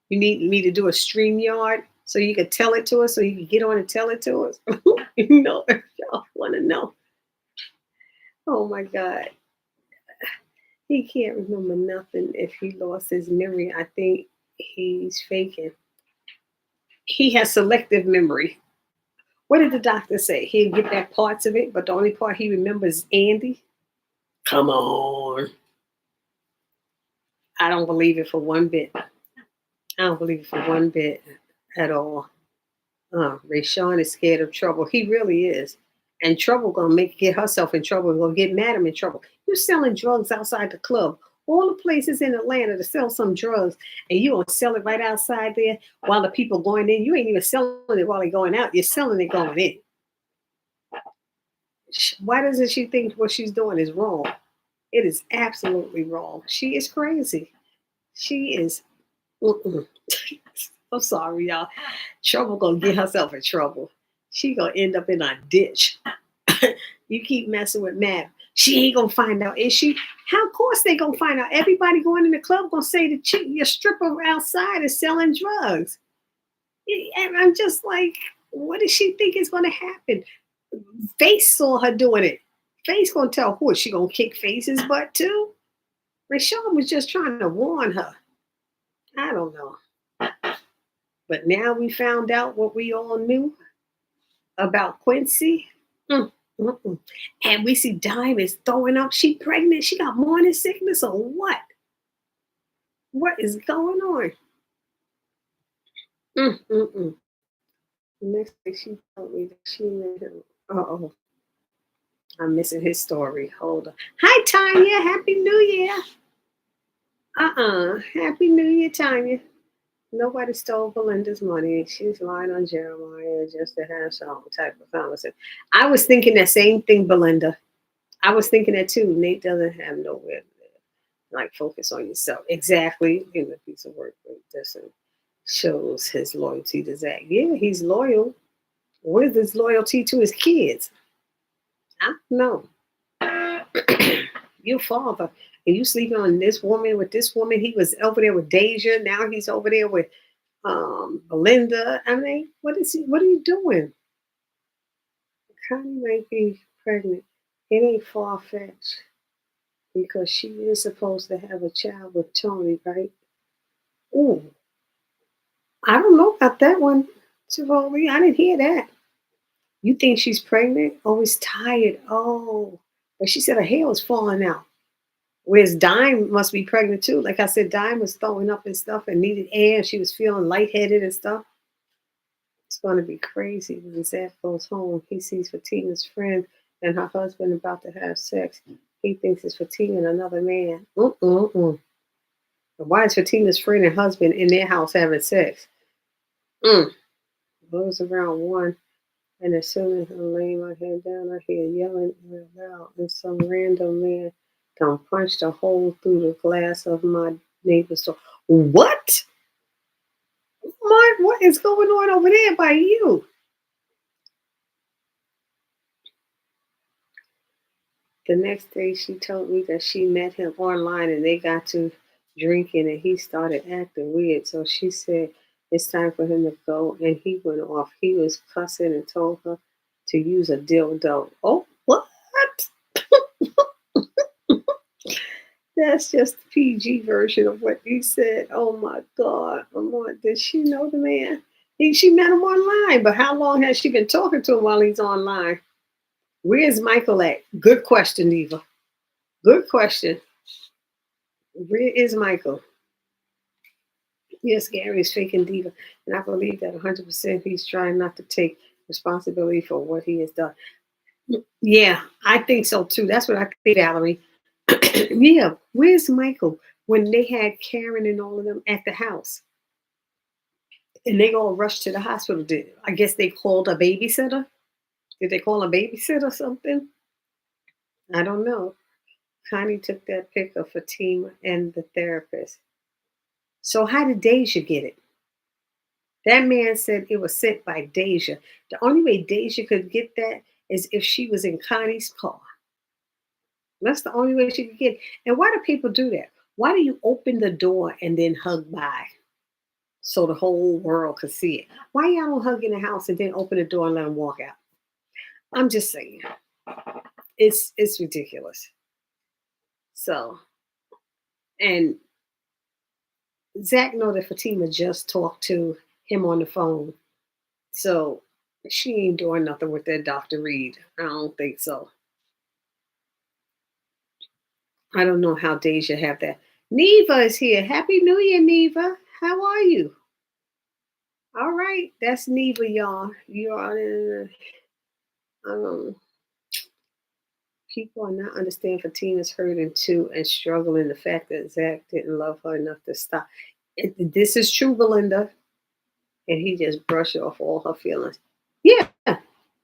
S1: You need me to do a StreamYard so you can tell it to us, so you can get on and tell it to us? You know, if y'all want to know. Oh, my God. He can't remember nothing if he lost his memory. I think he's faking. He has selective memory. What did the doctor say? He'll get back parts of it, but the only part he remembers is Andy? Come on. I don't believe it for one bit. I don't believe it for one bit at all. Rayshawn is scared of trouble. He really is. And trouble gonna get herself in trouble and gonna get Madam in trouble. You're selling drugs outside the club. All the places in Atlanta to sell some drugs, and you gonna sell it right outside there while the people going in. You ain't even selling it while they're going out. You're selling it going in. Why doesn't she think what she's doing is wrong? It is absolutely wrong. She is crazy. She is. I'm sorry, y'all. Trouble gonna get herself in trouble. She gonna end up in a ditch. You keep messing with Matt. She ain't gonna find out, is she? How of course they gonna find out? Everybody going in the club gonna say the chick, your stripper outside is selling drugs. And I'm just like, what does she think is gonna happen? Face saw her doing it. Face gonna tell who she gonna kick Face's butt too. Rashawn was just trying to warn her. I don't know. But now we found out what we all knew. about Quincy. Mm, mm-mm. And we see Diamonds throwing up. She pregnant. She got morning sickness or what? What is going on? Mm-mm. Next thing she told me that she met him. Oh, I'm missing his story. Hold on. Hi, Tanya. Happy New Year. Happy New Year, Tanya. Nobody stole Belinda's money. She's lying on Jeremiah just to have some type of conversation. I was thinking that same thing, Belinda. I was thinking that too. Nate doesn't have nowhere to live. Like, focus on yourself. Exactly. In a piece of work that doesn't shows his loyalty to Zach. Yeah, he's loyal. What is his loyalty to his kids? I don't know. Your father, and you sleeping on this woman with this woman. He was over there with Deja. Now he's over there with Belinda. I mean, what is he? What are you doing? Connie might be pregnant. It ain't far fetched because she is supposed to have a child with Tony, right? Ooh, I don't know about that one, Tivoli. I didn't hear that. You think she's pregnant? Oh, it's tired. Oh, but she said her hair was falling out. Whereas Dime must be pregnant too. Like I said, Dime was throwing up and stuff and needed air, and she was feeling lightheaded and stuff. It's going to be crazy when Zach goes home. He sees Fatima's friend and her husband about to have sex. He thinks it's Fatima and another man. Why is Fatima's friend and husband in their house having sex? Goes around one, and as soon as I'm laying my head down, I hear yelling loud, and some random man done punched a hole through the glass of my neighbor's door. What? What is going on over there by you? The next day, she told me that she met him online and they got to drinking and he started acting weird. So she said it's time for him to go and he went off. He was cussing and told her to use a dildo. Oh, what? That's just the PG version of what he said. Oh my God. Did she know the man? She met him online, but how long has she been talking to him while he's online? Where's Michael at? Good question, Diva. Good question. Where is Michael? Yes, Gary is faking Diva, and I believe that 100% he's trying not to take responsibility for what he has done. Yeah, I think so too. That's what I think, Valerie. Yeah, where's Michael when they had Karen and all of them at the house? And they all rushed to the hospital. I guess they called a babysitter? Did they call a babysitter or something? I don't know. Connie took that pic of Fatima and the therapist. So how did Deja get it? That man said it was sent by Deja. The only way Deja could get that is if she was in Connie's car. That's the only way she could get it. And why do people do that? Why do you open the door and then hug by so the whole world could see it? Why y'all don't hug in the house and then open the door and let them walk out? I'm just saying. It's ridiculous. So, and Zach know that Fatima just talked to him on the phone. So she ain't doing nothing with that Dr. Reed. I don't think so. I don't know how Deja have that. Neva is here. Happy New Year, Neva. How are you? All right, that's Neva, y'all. You are um people are not understanding Fatina's hurting too and struggling the fact that Zach didn't love her enough to stop. This is true, Belinda. And he just brushed off all her feelings. Yeah,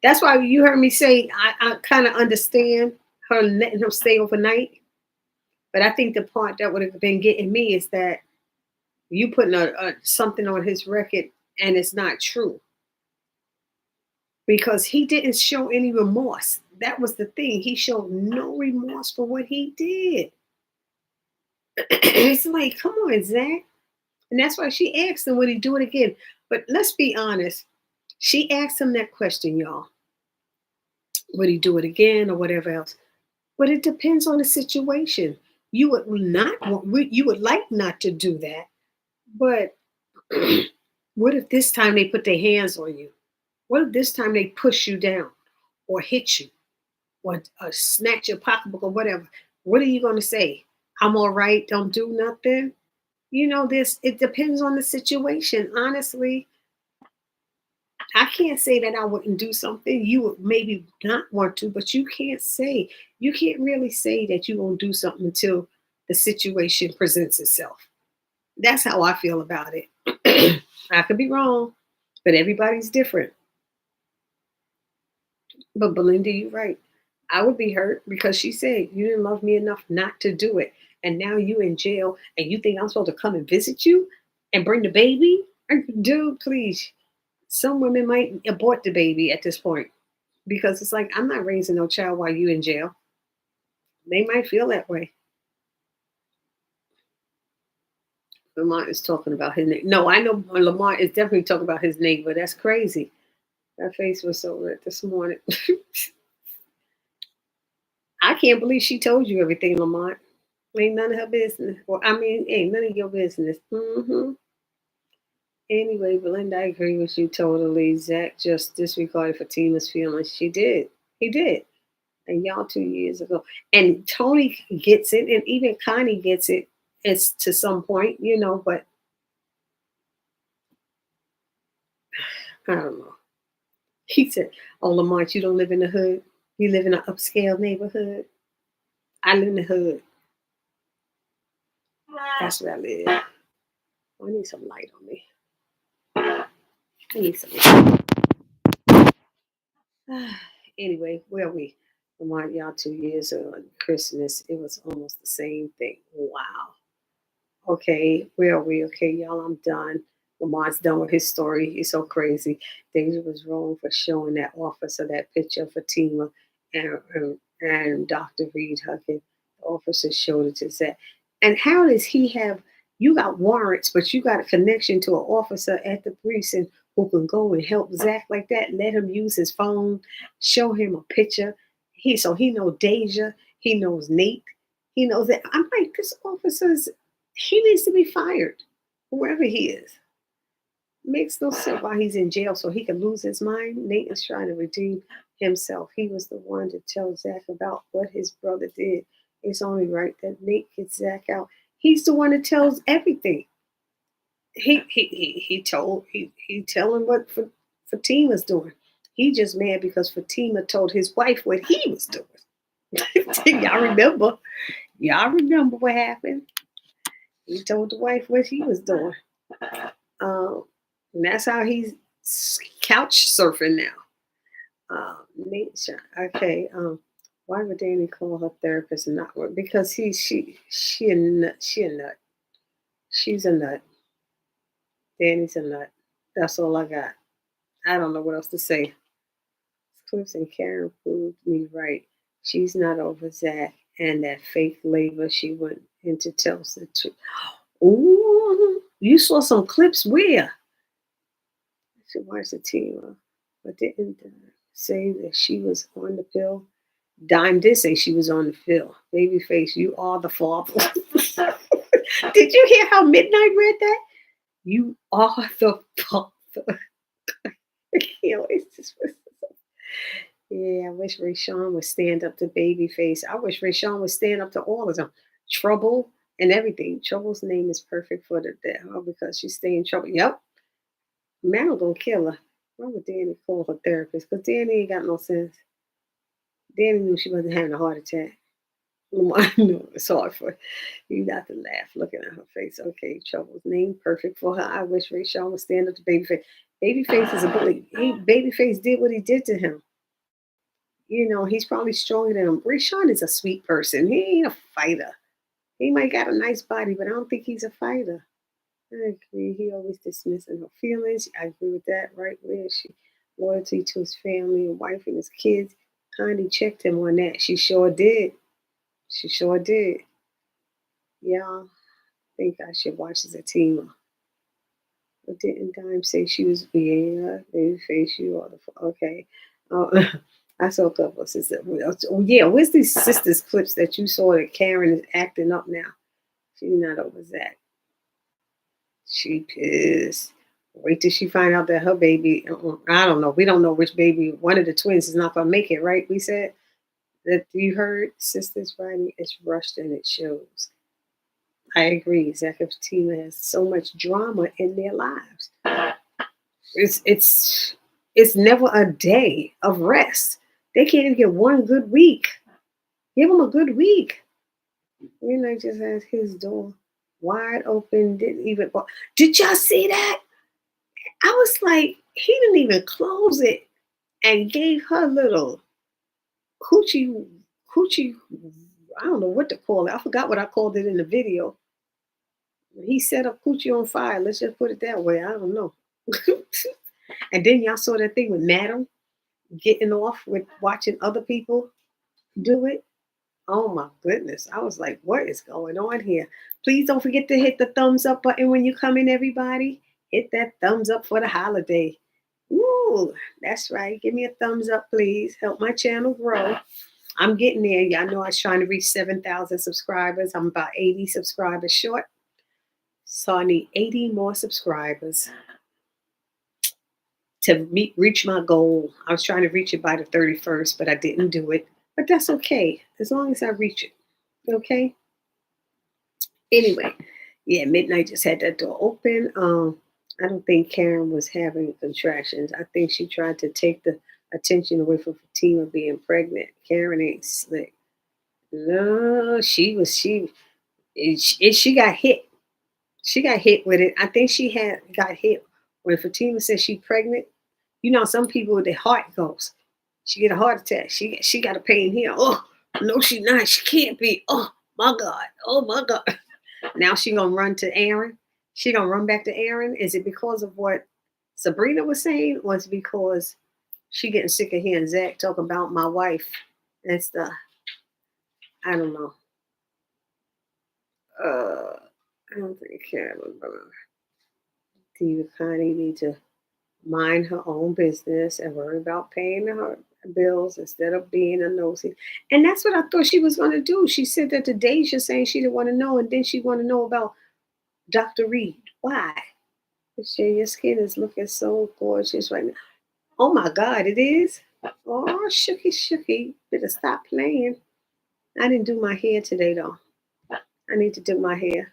S1: that's why you heard me say I kind of understand her letting him stay overnight. But I think the part that would have been getting me is that you putting something on his record and it's not true because he didn't show any remorse. That was the thing. He showed no remorse for what he did. It's like, come on, Zach. And that's why she asked him, would he do it again? But let's be honest. She asked him that question, y'all. Would he do it again or whatever else? But it depends on the situation. You would not want, you would like not to do that. But what if this time they put their hands on you? What if this time they push you down or hit you or snatch your pocketbook or whatever? What are you going to say? I'm all right. Don't do nothing. This, it depends on the situation. Honestly, I can't say that I wouldn't do something. You would maybe not want to, but you can't really say that you won't do something until the situation presents itself. That's how I feel about it. I could be wrong, but everybody's different. But Belinda, you're right. I would be hurt because she said you didn't love me enough not to do it. And now you in jail and you think I'm supposed to come and visit you and bring the baby? Dude, please. Some women might abort the baby at this point because it's like, I'm not raising no child while you in jail. They might feel that way. Lamar is talking about his neighbor. No, I know Lamar is definitely talking about his neighbor. That's crazy. That face was so red this morning. I can't believe she told you everything, Lamont. Ain't none of her business. Well, I mean, ain't none of your business. Anyway, Belinda, I agree with you totally. Zach just disregarded Fatima's feelings. She did. He did. And y'all 2 years ago. And Tony gets it, and even Connie gets it. It's to some point, but I don't know. He said, "Oh, Lamont, you don't live in the hood. You live in an upscale neighborhood. I live in the hood. That's where I live. I need some light on me. I need some light." Anyway, where are we? Lamont, y'all 2 years on Christmas. It was almost the same thing. Wow. Okay, where are we? Okay, y'all, I'm done. Lamont's done with his story. He's so crazy. Danger was wrong for showing that officer that picture of Fatima and Dr. Reed hugging. The officer showed it to Zach. And how does he have, you got warrants, but you got a connection to an officer at the precinct who can go and help Zach like that, let him use his phone, show him a picture. He knows Deja, he knows Nate, he knows that. I'm like, this officer's, he needs to be fired, whoever he is. Makes no sense why he's in jail so he can lose his mind. Nate is trying to redeem himself. He was the one to tell Zach about what his brother did. It's only right that Nate gets Zach out. He's the one that tells everything. He told he tell him what Fatima's doing. He just mad because Fatima told his wife what he was doing. Y'all remember? Y'all remember what happened? He told the wife what he was doing. And that's how he's couch surfing now. Nature. Okay. Why would Danny call her therapist and not work? Because she a nut. She a nut. She's a nut. Danny's a nut. That's all I got. I don't know what else to say. Clips and Karen proved me right. She's not over Zach and that fake labor she went into tells the truth. Ooh, you saw some clips where? She watched the team, but didn't say that she was on the pill. Dime did say she was on the pill. Babyface, you are the father. Did you hear how Midnight read that? You are the father. It's just, yeah, I wish Rayshawn would stand up to Babyface. I wish Rayshawn would stand up to all of them. Trouble and everything. Trouble's name is perfect for the because she's staying in trouble. Yep. Mal gonna kill her. Why would Danny call her therapist? Because Danny ain't got no sense. Danny knew she wasn't having a heart attack. I know it's hard for you not to laugh looking at her face. Okay, Trouble's name perfect for her. I wish Rayshawn would stand up to Babyface. Babyface is a bully. Babyface did what he did to him. He's probably stronger than him. Rayshawn is a sweet person. He ain't a fighter. He might got a nice body, but I don't think he's a fighter. I agree. He always dismissing her feelings. I agree with that. Right where she loyalty to his family and wife and his kids. Connie checked him on that. She sure did. She sure did. Yeah, I think I should watch Zatima. But didn't Dime say she was Babyface? You are the okay. I saw a couple of sisters. Oh yeah, where's these sisters clips that you saw that Karen is acting up now? She's not over Zach. She pissed. Wait till she find out that her baby, I don't know. We don't know which baby, one of the twins is not going to make it, right? We said that you heard Sisters writing, it's rushed and it shows. I agree. Zach and Fatima has so much drama in their lives. It's it's it's never a day of rest. They can't even get one good week. Give them a good week. I just had his door wide open. Didn't even. Did y'all see that? I was like, he didn't even close it and gave her little coochie coochie. I don't know what to call it. I forgot what I called it in the video. He set up coochie on fire. Let's just put it that way. I don't know. And then y'all saw that thing with Madam getting off with watching other people do it. Oh my goodness. I was like, what is going on here? Please don't forget to hit the thumbs up button when you come in, everybody. Hit that thumbs up for the holiday. Ooh, that's right. Give me a thumbs up, please. Help my channel grow. I'm getting there. Y'all know I was trying to reach 7,000 subscribers. I'm about 80 subscribers short. So I need 80 more subscribers to reach my goal. I was trying to reach it by the 31st, but I didn't do it. But that's okay, as long as I reach it. Okay? Anyway, yeah, midnight just had that door open. I don't think Karen was having contractions. I think she tried to take the attention away from Fatima being pregnant. Karen ain't slick. No, she got hit. She got hit with it. I think she got hit when Fatima said she pregnant. Some people their heart goes. She get a heart attack. She got a pain here. Oh no, she not. She can't be. Oh my God. Oh my God. Now she gonna run to Aaron. She gonna run back to Aaron. Is it because of what Sabrina was saying, or is it because she getting sick of hearing Zach talk about my wife and stuff? I don't know. I don't think Karen. Diva Connie need to mind her own business and worry about paying her bills instead of being a nosy. And that's what I thought she was going to do. She said that to Deja saying she didn't want to know, and then she want to know about Dr. Reed. Why? Your skin is looking so gorgeous right now. Oh my God, it is? Oh, shooky. Better stop playing. I didn't do my hair today, though. I need to do my hair.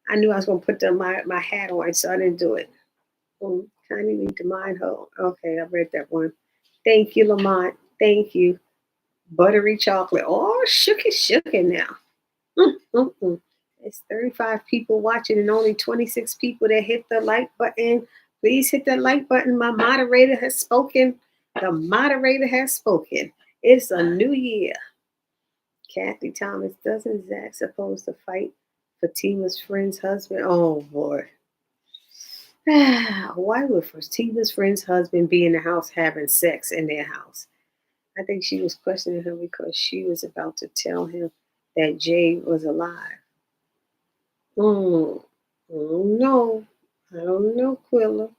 S1: I knew I was going to put my hat on, so I didn't do it. Kind of need to mind her. Okay, I read that one. Thank you, Lamont. Thank you. Buttery chocolate. Oh, shooky now. It's 35 people watching and only 26 people that hit the like button. Please hit that like button. My moderator has spoken. The moderator has spoken. It's a new year. Kathy Thomas, doesn't Zach supposed to fight Fatima's friend's husband? Oh, boy. Why would Fatima's friend's husband be in the house having sex in their house? I think she was questioning him because she was about to tell him that Jay was alive. I don't know. I don't know, Quilla.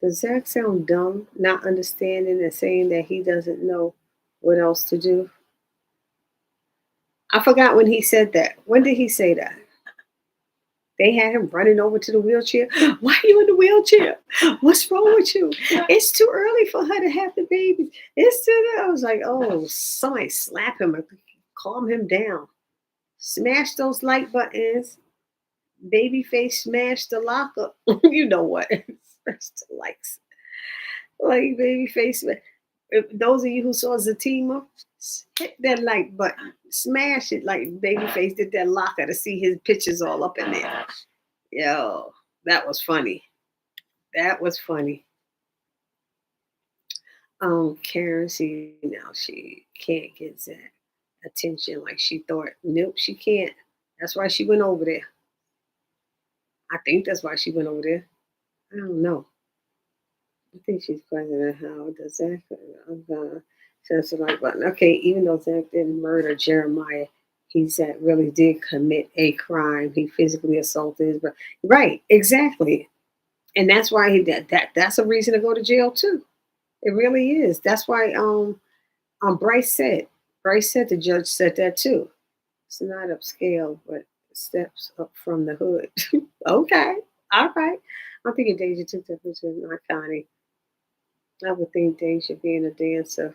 S1: Does Zach sound dumb, not understanding and saying that he doesn't know what else to do? I forgot when he said that. When did he say that? They had him running over to the wheelchair. Why are you in the wheelchair? What's wrong with you? It's too early for her to have the babies. It's too. I was like, oh, somebody slap him and calm him down. Smash those like buttons. Babyface smash the locker. You know what? Smash the likes. Like babyface. Those of you who saw Zatima, hit that like button. Smash it like babyface did that locker to see his pictures all up in there. Yo, that was funny. That was funny. Karen, see now she can't get Zach attention like she thought. Nope, she can't. That's why she went over there. I think that's why she went over there. I don't know. I think she's questioning how does Zach says like button. Okay, even though Zach didn't murder Jeremiah, he Zach really did commit a crime. He physically assaulted his brother. Right, exactly. And that's why he did that's a reason to go to jail too. It really is. That's why Bryce said the judge said that too. It's not upscale, but steps up from the hood. Okay. All right. I'm thinking Deja took that picture, not Connie. I would think Deja being a dancer,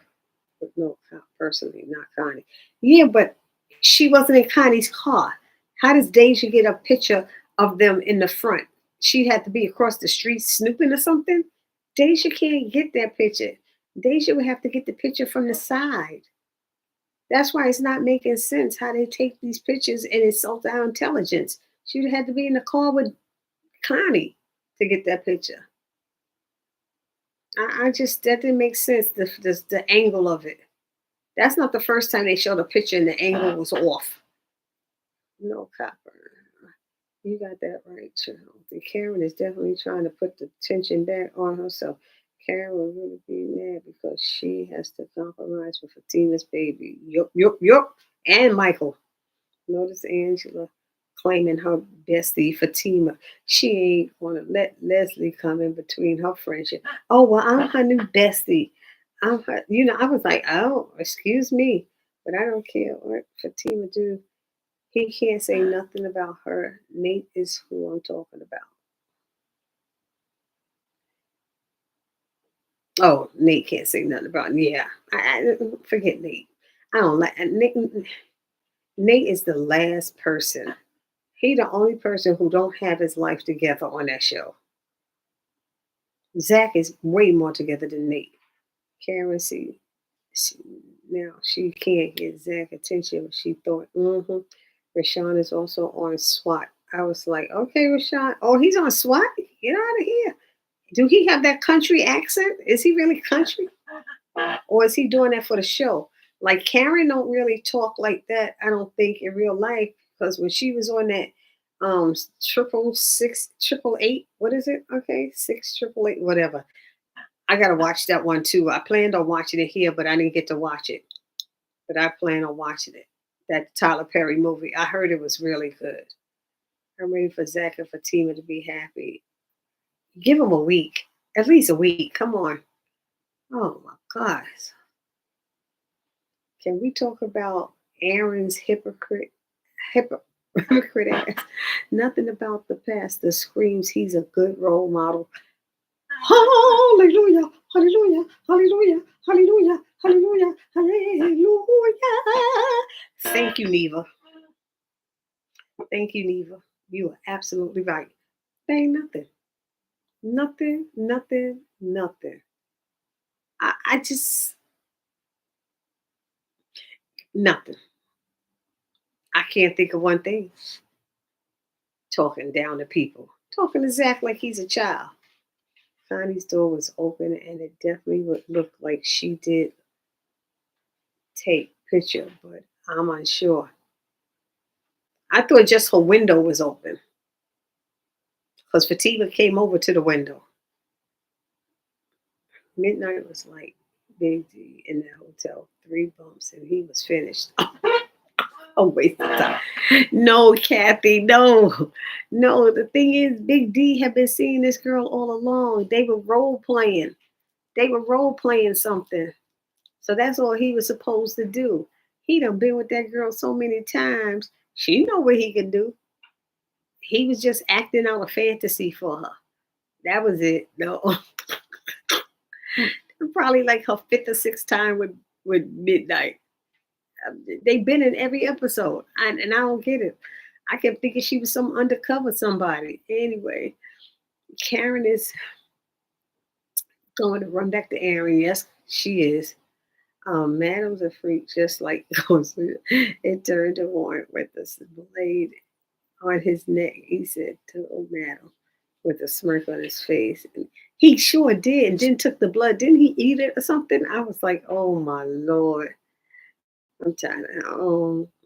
S1: but no, personally, not Connie. Yeah, but she wasn't in Connie's car. How does Deja get a picture of them in the front? She had to be across the street snooping or something. Deja can't get that picture. Deja would have to get the picture from the side. That's why it's not making sense how they take these pictures and insult our intelligence. She would have had to be in the car with Connie to get that picture. I just that didn't make sense. The angle of it. That's not the first time they showed a picture and the angle was off. No copper. You got that right, child. And Karen is definitely trying to put the tension back on herself. Karen will really be mad because she has to compromise for Fatima's baby. Yup, yup, yup. And Michael. Notice Angela claiming her bestie Fatima. She ain't gonna let Leslie come in between her friendship. Oh well, I'm her new bestie. I'm her, I was like, oh, excuse me, but I don't care what Fatima do. He can't say nothing about her. Nate is who I'm talking about. Oh, Nate can't say nothing about. Yeah, I forget Nate. I don't like Nate. Nate is the last person. He the only person who don't have his life together on that show. Zach is way more together than Nate. Karen, she now she can't get Zach attention. She thought, Rashawn is also on SWAT. I was like, okay, Rashawn. Oh, he's on SWAT? Get out of here. Do he have that country accent? Is he really country? Or is he doing that for the show? Like Karen don't really talk like that, I don't think, in real life. Because when she was on that 666 888, what is it? Okay, 6888, whatever. I gotta watch that one too. I planned on watching it here, but I didn't get to watch it. But I plan on watching it. That Tyler Perry movie. I heard it was really good. I'm ready for Zach and Fatima to be happy. Give them a week. At least a week. Come on. Oh my gosh. Can we talk about Aaron's hypocrite ass? Nothing about the pastor screams he's a good role model. Hallelujah, hallelujah, hallelujah, hallelujah, hallelujah, hallelujah. Thank you, Neva. Thank you, Neva. You are absolutely right. There ain't nothing. Nothing, nothing, nothing. I just, nothing. I can't think of one thing. Talking down to people. Talking to Zach like he's a child. Connie's door was open and it definitely would look like she did take picture, but I'm unsure. I thought just her window was open because Fatima came over to the window. Midnight was like Big D in the hotel, 3 bumps, and he was finished. Oh, waste of time. No, Kathy, no. No, the thing is, Big D had been seeing this girl all along. They were role playing. They were role playing something. So that's all he was supposed to do. He done been with that girl so many times. She know what he could do. He was just acting out a fantasy for her. That was it. No. Probably like her fifth or sixth time with Midnight. They've been in every episode, and I don't get it. I kept thinking she was some undercover somebody. Anyway, Karen is going to run back to Aaron. Yes, she is. Madam's a freak, just like it turned to warrant with this blade on his neck. He said to old Madam with a smirk on his face. And he sure did. And then took the blood. Didn't he eat it or something? I was like, oh my Lord. I'm tired.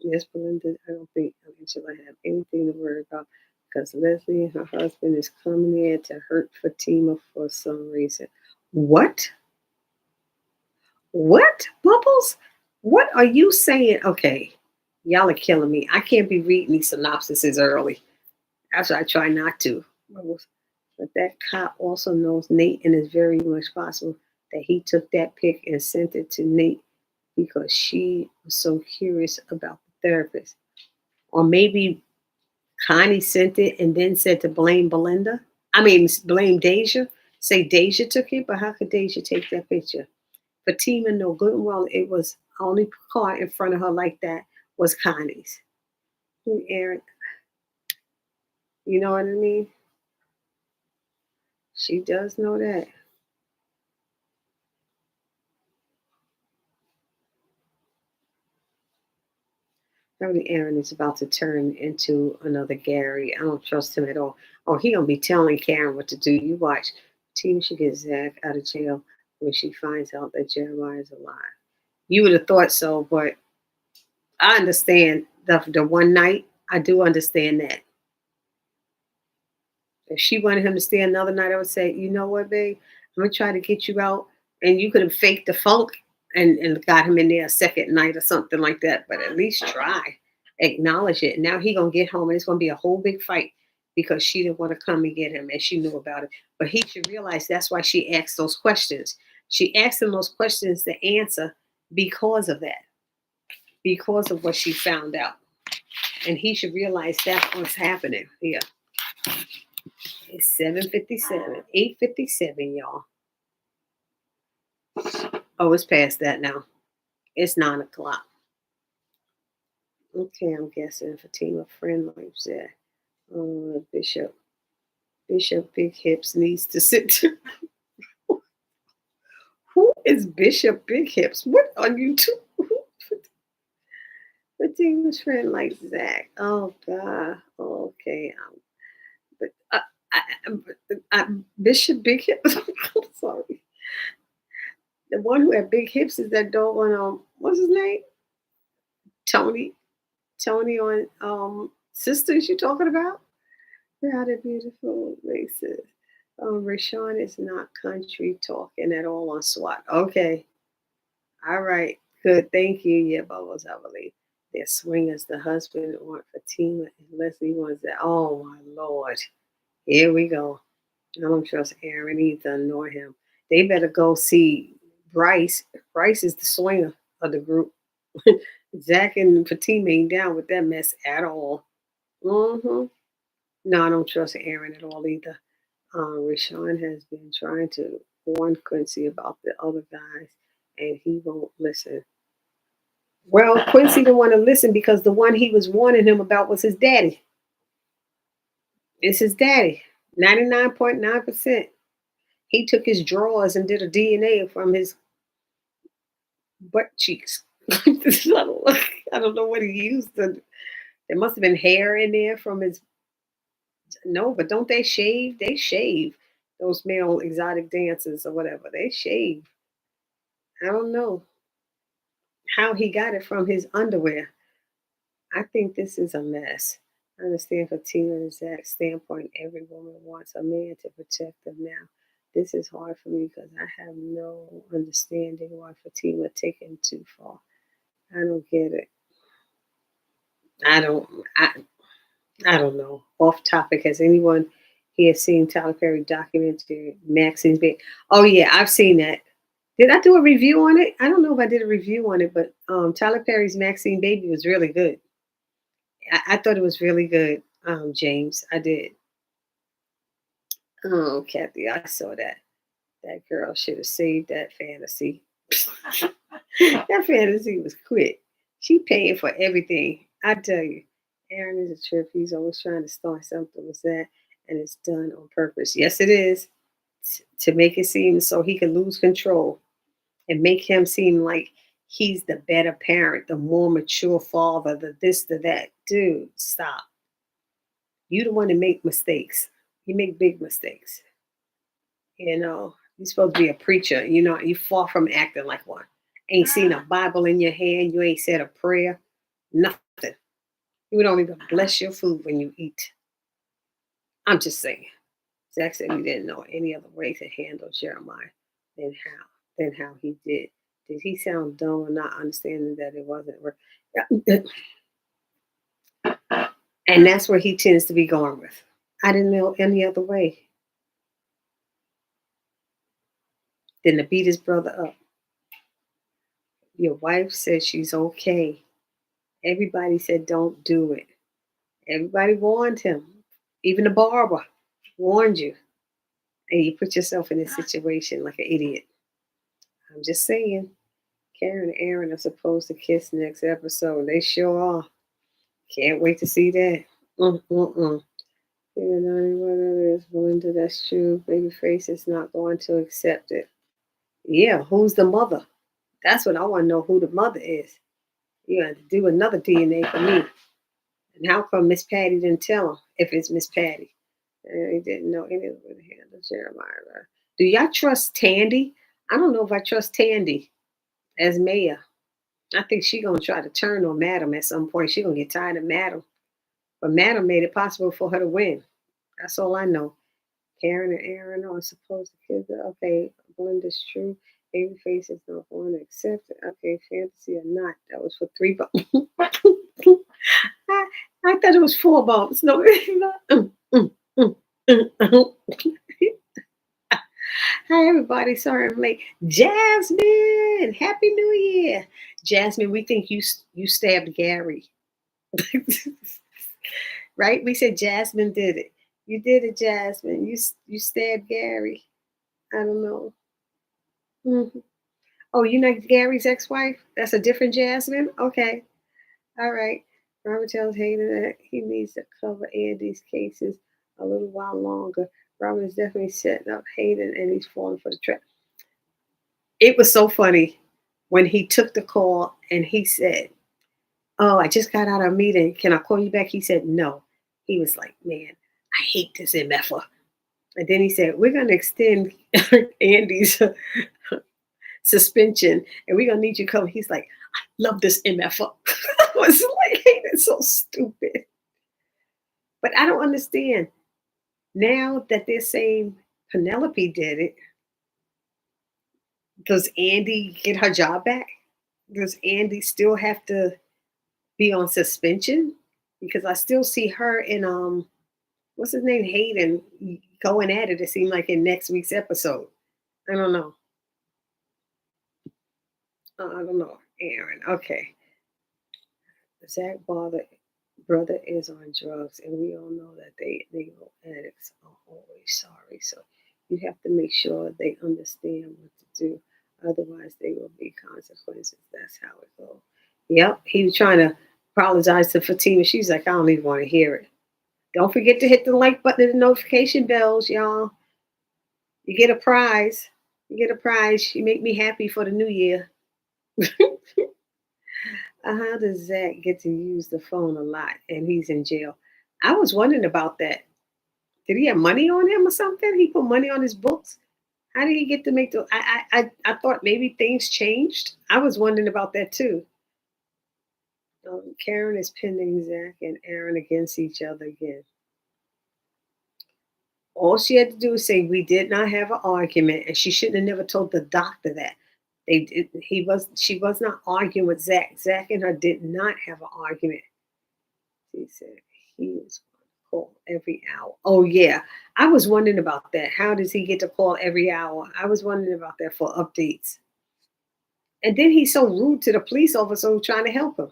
S1: Yes, Belinda, I don't think Angela have anything to worry about because Leslie and her husband is coming here to hurt Fatima for some reason. What? What? Bubbles? What are you saying? Okay, y'all are killing me. I can't be reading these synopsises early. That's why I try not to. Bubbles. But that cop also knows Nate and it's very much possible that he took that pic and sent it to Nate because she was so curious about the therapist. Or maybe Connie sent it and then said to blame Belinda. I mean, blame Deja. Say Deja took it, but how could Deja take that picture? Fatima know good and well it was only car in front of her like that was Connie's. Aaron, you know what I mean? She does know that. Probably Aaron is about to turn into another Gary. I don't trust him at all. Oh, he gonna be telling Karen what to do. You watch. Team should get Zach out of jail when she finds out that Jeremiah is alive. You would have thought so, but I understand the one night. I do understand that. If she wanted him to stay another night, I would say, you know what, babe, I'm gonna try to get you out, and you could have faked the funk and got him in there a second night or something like that. But at least try, acknowledge it. Now he gonna get home, and it's gonna be a whole big fight because she didn't want to come and get him, and she knew about it. But he should realize that's why she asked those questions. She asked him those questions to answer because of that, because of what she found out, and he should realize that's what's happening here. It's 7:57, 8:57, y'all. Oh, it's past that now. It's 9 o'clock. Okay, I'm guessing Fatima friend lives there. Bishop. Bishop Big Hips needs to sit. Who is Bishop Big Hips? What on YouTube? Fatima's friend like Zach. Oh God. Okay. But Bishop Big Hips. I'm sorry. The one who had big hips is that dog on what's his name? Tony. Tony on Sisters you talking about? Proud of beautiful races. Rashawn is not country talking at all on SWAT. Okay. All right. Good. Thank you. Yeah, Bubbles, I believe. They're swingers. The husband want Fatima and Leslie wants that. Oh my Lord. Here we go. I don't trust Aaron either, nor him. They better go see Bryce. Bryce is the swinger of the group. Zach and Fatima ain't down with that mess at all. Mm-hmm. No, I don't trust Aaron at all either. Rashawn has been trying to warn Quincy about the other guys, and he won't listen. Well, Quincy didn't want to listen because the one he was warning him about was his daddy. It's his daddy, 99.9%. He took his drawers and did a DNA from his butt cheeks. I don't know what he used. There must have been hair in there from his. No, but don't they shave? They shave. Those male exotic dancers or whatever. They shave. I don't know how he got it from his underwear. I think this is a mess. I understand from Tina and Zach's standpoint, every woman wants a man to protect them now. This is hard for me because I have no understanding why Fatima taken too far. I don't get it. I don't. I don't know. Off topic. Has anyone here seen Tyler Perry documentary Maxine's Baby? Oh yeah, I've seen that. Did I do a review on it? I don't know if I did a review on it, but Tyler Perry's Maxine Baby was really good. I thought it was really good, James. I did. Oh, Kathy, I saw that. That girl should have saved that fantasy. That fantasy was quick. She paying for everything. I tell you. Aaron is a trip. He's always trying to start something with that, and it's done on purpose. Yes, it is. To make it seem so he can lose control and make him seem like he's the better parent, the more mature father, the this, the that. Dude, stop. You the one to make mistakes. You make big mistakes. You're supposed to be a preacher. You far from acting like one. Ain't seen a Bible in your hand. You ain't said a prayer. Nothing. You don't even bless your food when you eat. I'm just saying. Zach said he didn't know any other way to handle Jeremiah than how he did. Did he sound dumb or not understanding that it wasn't work? And that's where he tends to be going with. I didn't know any other way than to beat his brother up. Your wife said she's okay. Everybody said don't do it. Everybody warned him. Even the barber warned you. And you put yourself in this situation like an idiot. I'm just saying. Karen and Aaron are supposed to kiss next episode. They sure are. Can't wait to see that. Mm-mm-mm. Even though what it is, Belinda, that's true. Babyface is not going to accept it. Yeah, who's the mother? That's what I want to know, who the mother is. You have to do another DNA for me. And how come Miss Patty didn't tell him if it's Miss Patty? And he didn't know any of it handle Jeremiah. Do y'all trust Tandy? I don't know if I trust Tandy as mayor. I think she's gonna try to turn on Madam at some point. She's gonna get tired of Madam. But Madam made it possible for her to win. That's all I know. Karen and Aaron are supposed to kiss her. Okay, Belinda's true. Babyface is not going to accept it. Okay, fantasy or not. That was for 3 bumps. I thought it was 4 bumps. No, it's not. Hi, everybody. Sorry I'm late. Jasmine, Happy New Year. Jasmine, we think you stabbed Gary. Right? We said Jasmine did it. You did it, Jasmine. You stabbed Gary. I don't know. Mhm. Oh, you know Gary's ex-wife? That's a different Jasmine? Okay. All right. Robert tells Hayden that he needs to cover Andy's cases a little while longer. Robert is definitely setting up Hayden and he's falling for the trap. It was so funny when he took the call and he said, "Oh, I just got out of a meeting. Can I call you back?" He said, "No." He was like, "Man, I hate this MFer." And then he said, "We're going to extend Andy's suspension and we're going to need you to come." He's like, "I love this MFer." I was like, hey, that's so stupid. But I don't understand. Now that they're saying Penelope did it, does Andy get her job back? Does Andy still have to be on suspension? Because I still see her and what's his name, Hayden, going at it. It seemed like in next week's episode. I don't know. I don't know, Aaron. Okay, Zach brother is on drugs, and we all know that they addicts are always sorry. So you have to make sure they understand what to do. Otherwise, there will be consequences. That's how it goes. Yep, he was trying to apologize to Fatima. She's like, I don't even want to hear it. Don't forget to hit the like button and the notification bells, y'all. You get a prize. You get a prize. You make me happy for the new year. How does Zach get to use the phone a lot and he's in jail? I was wondering about that. Did he have money on him or something? He put money on his books. How did he get to make the? I thought maybe things changed. I was wondering about that too. Karen is pinning Zach and Aaron against each other again. All she had to do was say we did not have an argument, and she shouldn't have never told the doctor that. She was not arguing with Zach. Zach and her did not have an argument. She said he was going to call every hour. Oh yeah, I was wondering about that. How does he get to call every hour? I was wondering about that for updates. And then he's so rude to the police officer who's trying to help him.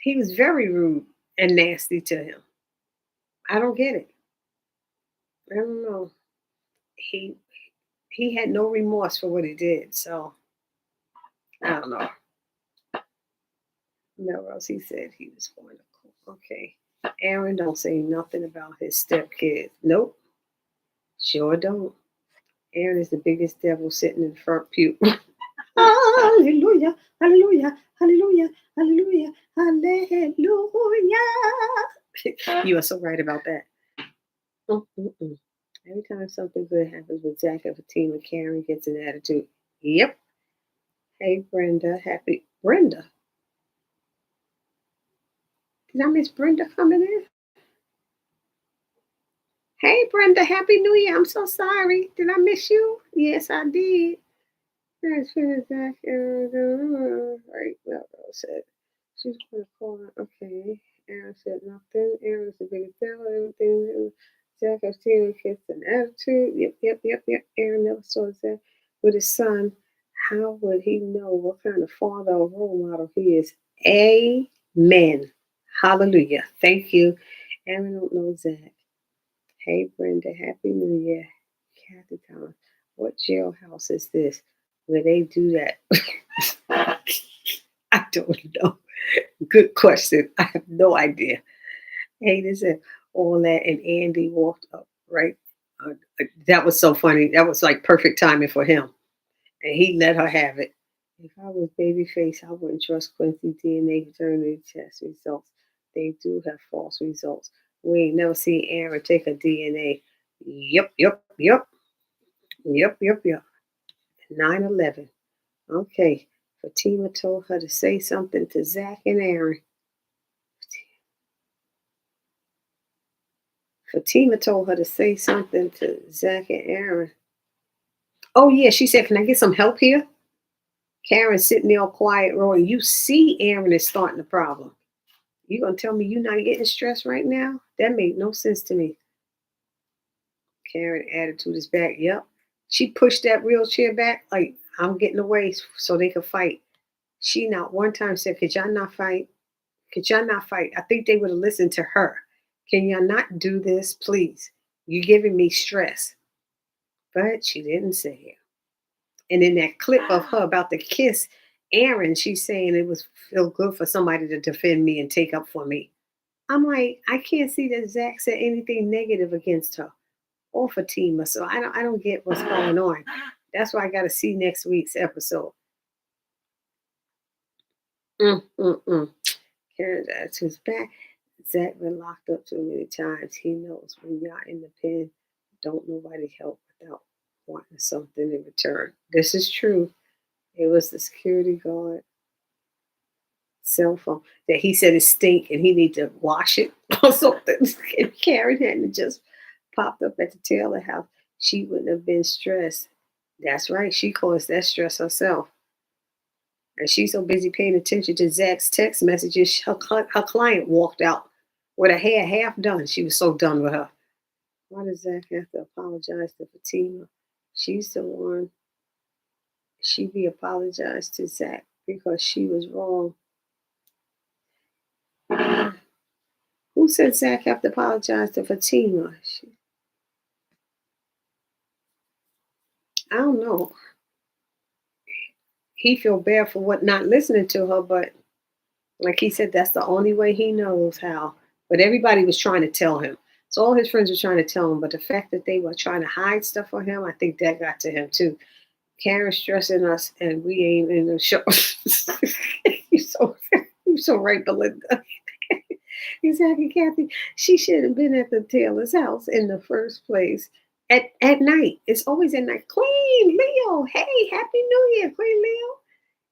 S1: He was very rude and nasty to him. I don't get it. I don't know. He he had no remorse for what he did. So I don't know. Melrose, he said he was going to call. Okay. Aaron don't say nothing about his stepkids. Nope. Sure don't. Aaron is the biggest devil sitting in the front pew. Hallelujah, hallelujah, hallelujah, hallelujah, hallelujah. You are so right about that. Mm-mm-mm. Every time something good happens with Zach and Fatima, Karen gets an attitude. Yep. Hey, Brenda. Happy Brenda. Did I miss Brenda coming in? Hey, Brenda. Happy New Year. I'm so sorry. Did I miss you? Yes, I did. That's Zach. Right. Well, said she's going to call her. Okay. Aaron said nothing. Aaron's the biggest devil. Everything. Zach has seen kissed an attitude. Yep. Aaron never saw Zach with his son. How would he know what kind of father or role model he is? Amen. Hallelujah. Thank you. Aaron don't know Zach. Hey Brenda, Happy New Year. Kathy Thomas. What jailhouse is this where they do that? I don't know. Good question. I have no idea. Hey, this is all that, and Andy walked up, right? That was so funny. That was like perfect timing for him. And he let her have it. If I was babyface, I wouldn't trust Quincy DNA paternity test results. They do have false results. We ain't never seen Aaron take a DNA. Yep, yep, yep, yep, yep, yep. 9/11. Okay. Fatima told her to say something to Zach and Aaron. Fatima told her to say something to Zach and Aaron. Oh, yeah. She said, "Can I get some help here?" Karen's sitting there all quiet, Roy. You see Aaron is starting the problem. You gonna tell me you not getting stressed right now? That made no sense to me. Karen attitude is back. Yep. She pushed that wheelchair back like I'm getting away so they could fight. She not one time said, "Could y'all not fight? Could y'all not fight?" I think they would have listened to her. Can y'all not do this, please? You're giving me stress. But she didn't say it. And in that clip of her about the kiss, Aaron, she's saying it was feel good for somebody to defend me and take up for me. I'm like, I can't see that Zach said anything negative against her or Fatima. So I don't get what's going on. That's why I gotta see next week's episode. Mm, mm, mm. Karen's attitude's back. Zach been locked up too many times. He knows when y'all in the pen, don't nobody help without wanting something in return. This is true. It was the security guard cell phone that he said it stink and he need to wash it or something. And Karen hadn't just popped up at the Taylor house. She wouldn't have been stressed. That's right. She caused that stress herself. And she's so busy paying attention to Zach's text messages, her client walked out with her hair half done. She was so done with her. Why does Zach have to apologize to Fatima? She's the one. She be apologized to Zach because she was wrong. Who said Zach have to apologize to Fatima? I don't know. He feel bad for what not listening to her, but like he said, that's the only way he knows how. But everybody was trying to tell him. So all his friends were trying to tell him. But the fact that they were trying to hide stuff from him, I think that got to him too. Karen's stressing us, and we ain't in the show. you so right, Belinda. Exactly, Kathy. She should have been at the Taylor's house in the first place. At night. It's always at night. Queen Leo. Hey, Happy New Year, Queen Leo.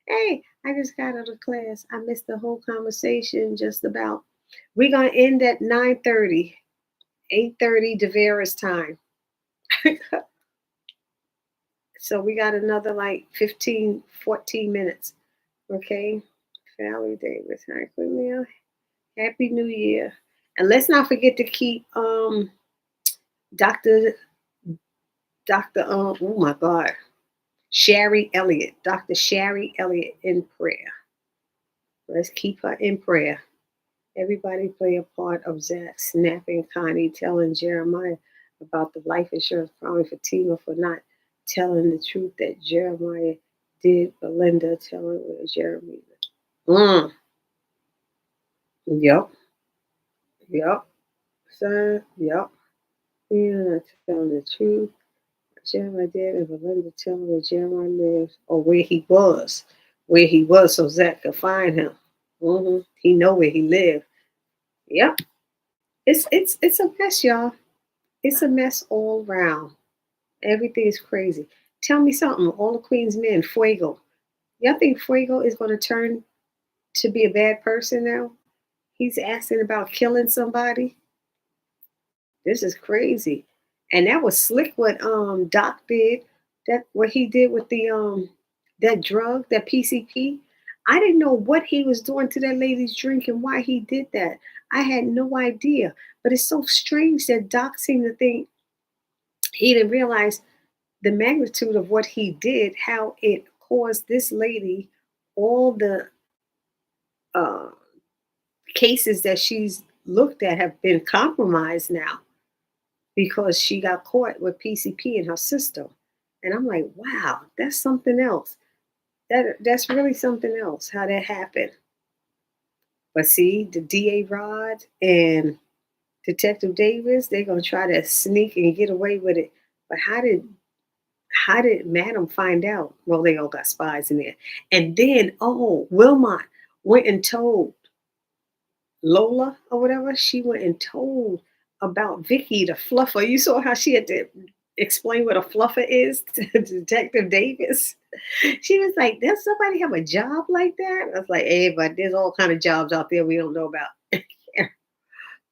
S1: Hey, I just got out of class. I missed the whole conversation just about. We're gonna end at 9:30, 8:30 Devera's time. So we got another like 15, 14 minutes. Okay. Valerie Davis. Hi, Queen Leo. Happy New Year. And let's not forget to keep Dr. Oh my God, Sherry Elliott, Dr. Sherry Elliott in prayer. Let's keep her in prayer. Everybody play a part of Zach snapping Connie, telling Jeremiah about the life insurance problem for Tima for not telling the truth that Jeremiah did. Belinda telling where Jeremy. Mm. Yep. Yep. Son. Yep. You're not telling the truth. Jeremiah did, and Belinda telling where Jeremiah lives or where he was. Where he was so Zach could find him. He know where he lived. Yep. It's a mess, y'all. It's a mess all around. Everything is crazy. Tell me something. All the Queen's men, Fuego. Y'all think Fuego is going to turn to be a bad person now? He's asking about killing somebody. This is crazy. And that was slick what Doc did. That what he did with the that drug, that PCP. I didn't know what he was doing to that lady's drink and why he did that. I had no idea. But it's so strange that Doc seemed to think he didn't realize the magnitude of what he did, how it caused this lady all the uh, cases that she's looked at have been compromised now because she got caught with PCP in her system. And I'm like, wow, that's something else. That's really something else how that happened. But see, the DA Rod and Detective Davis, they're gonna try to sneak and get away with it. But how did Madam find out? Well, they all got spies in there. And then, Wilmot went and told Lola or whatever. She went and told about Vicky, the fluffer. You saw how she had to explain what a fluffer is to Detective Davis. She was like, "Does somebody have a job like that?" I was like, "Hey, but there's all kind of jobs out there we don't know about."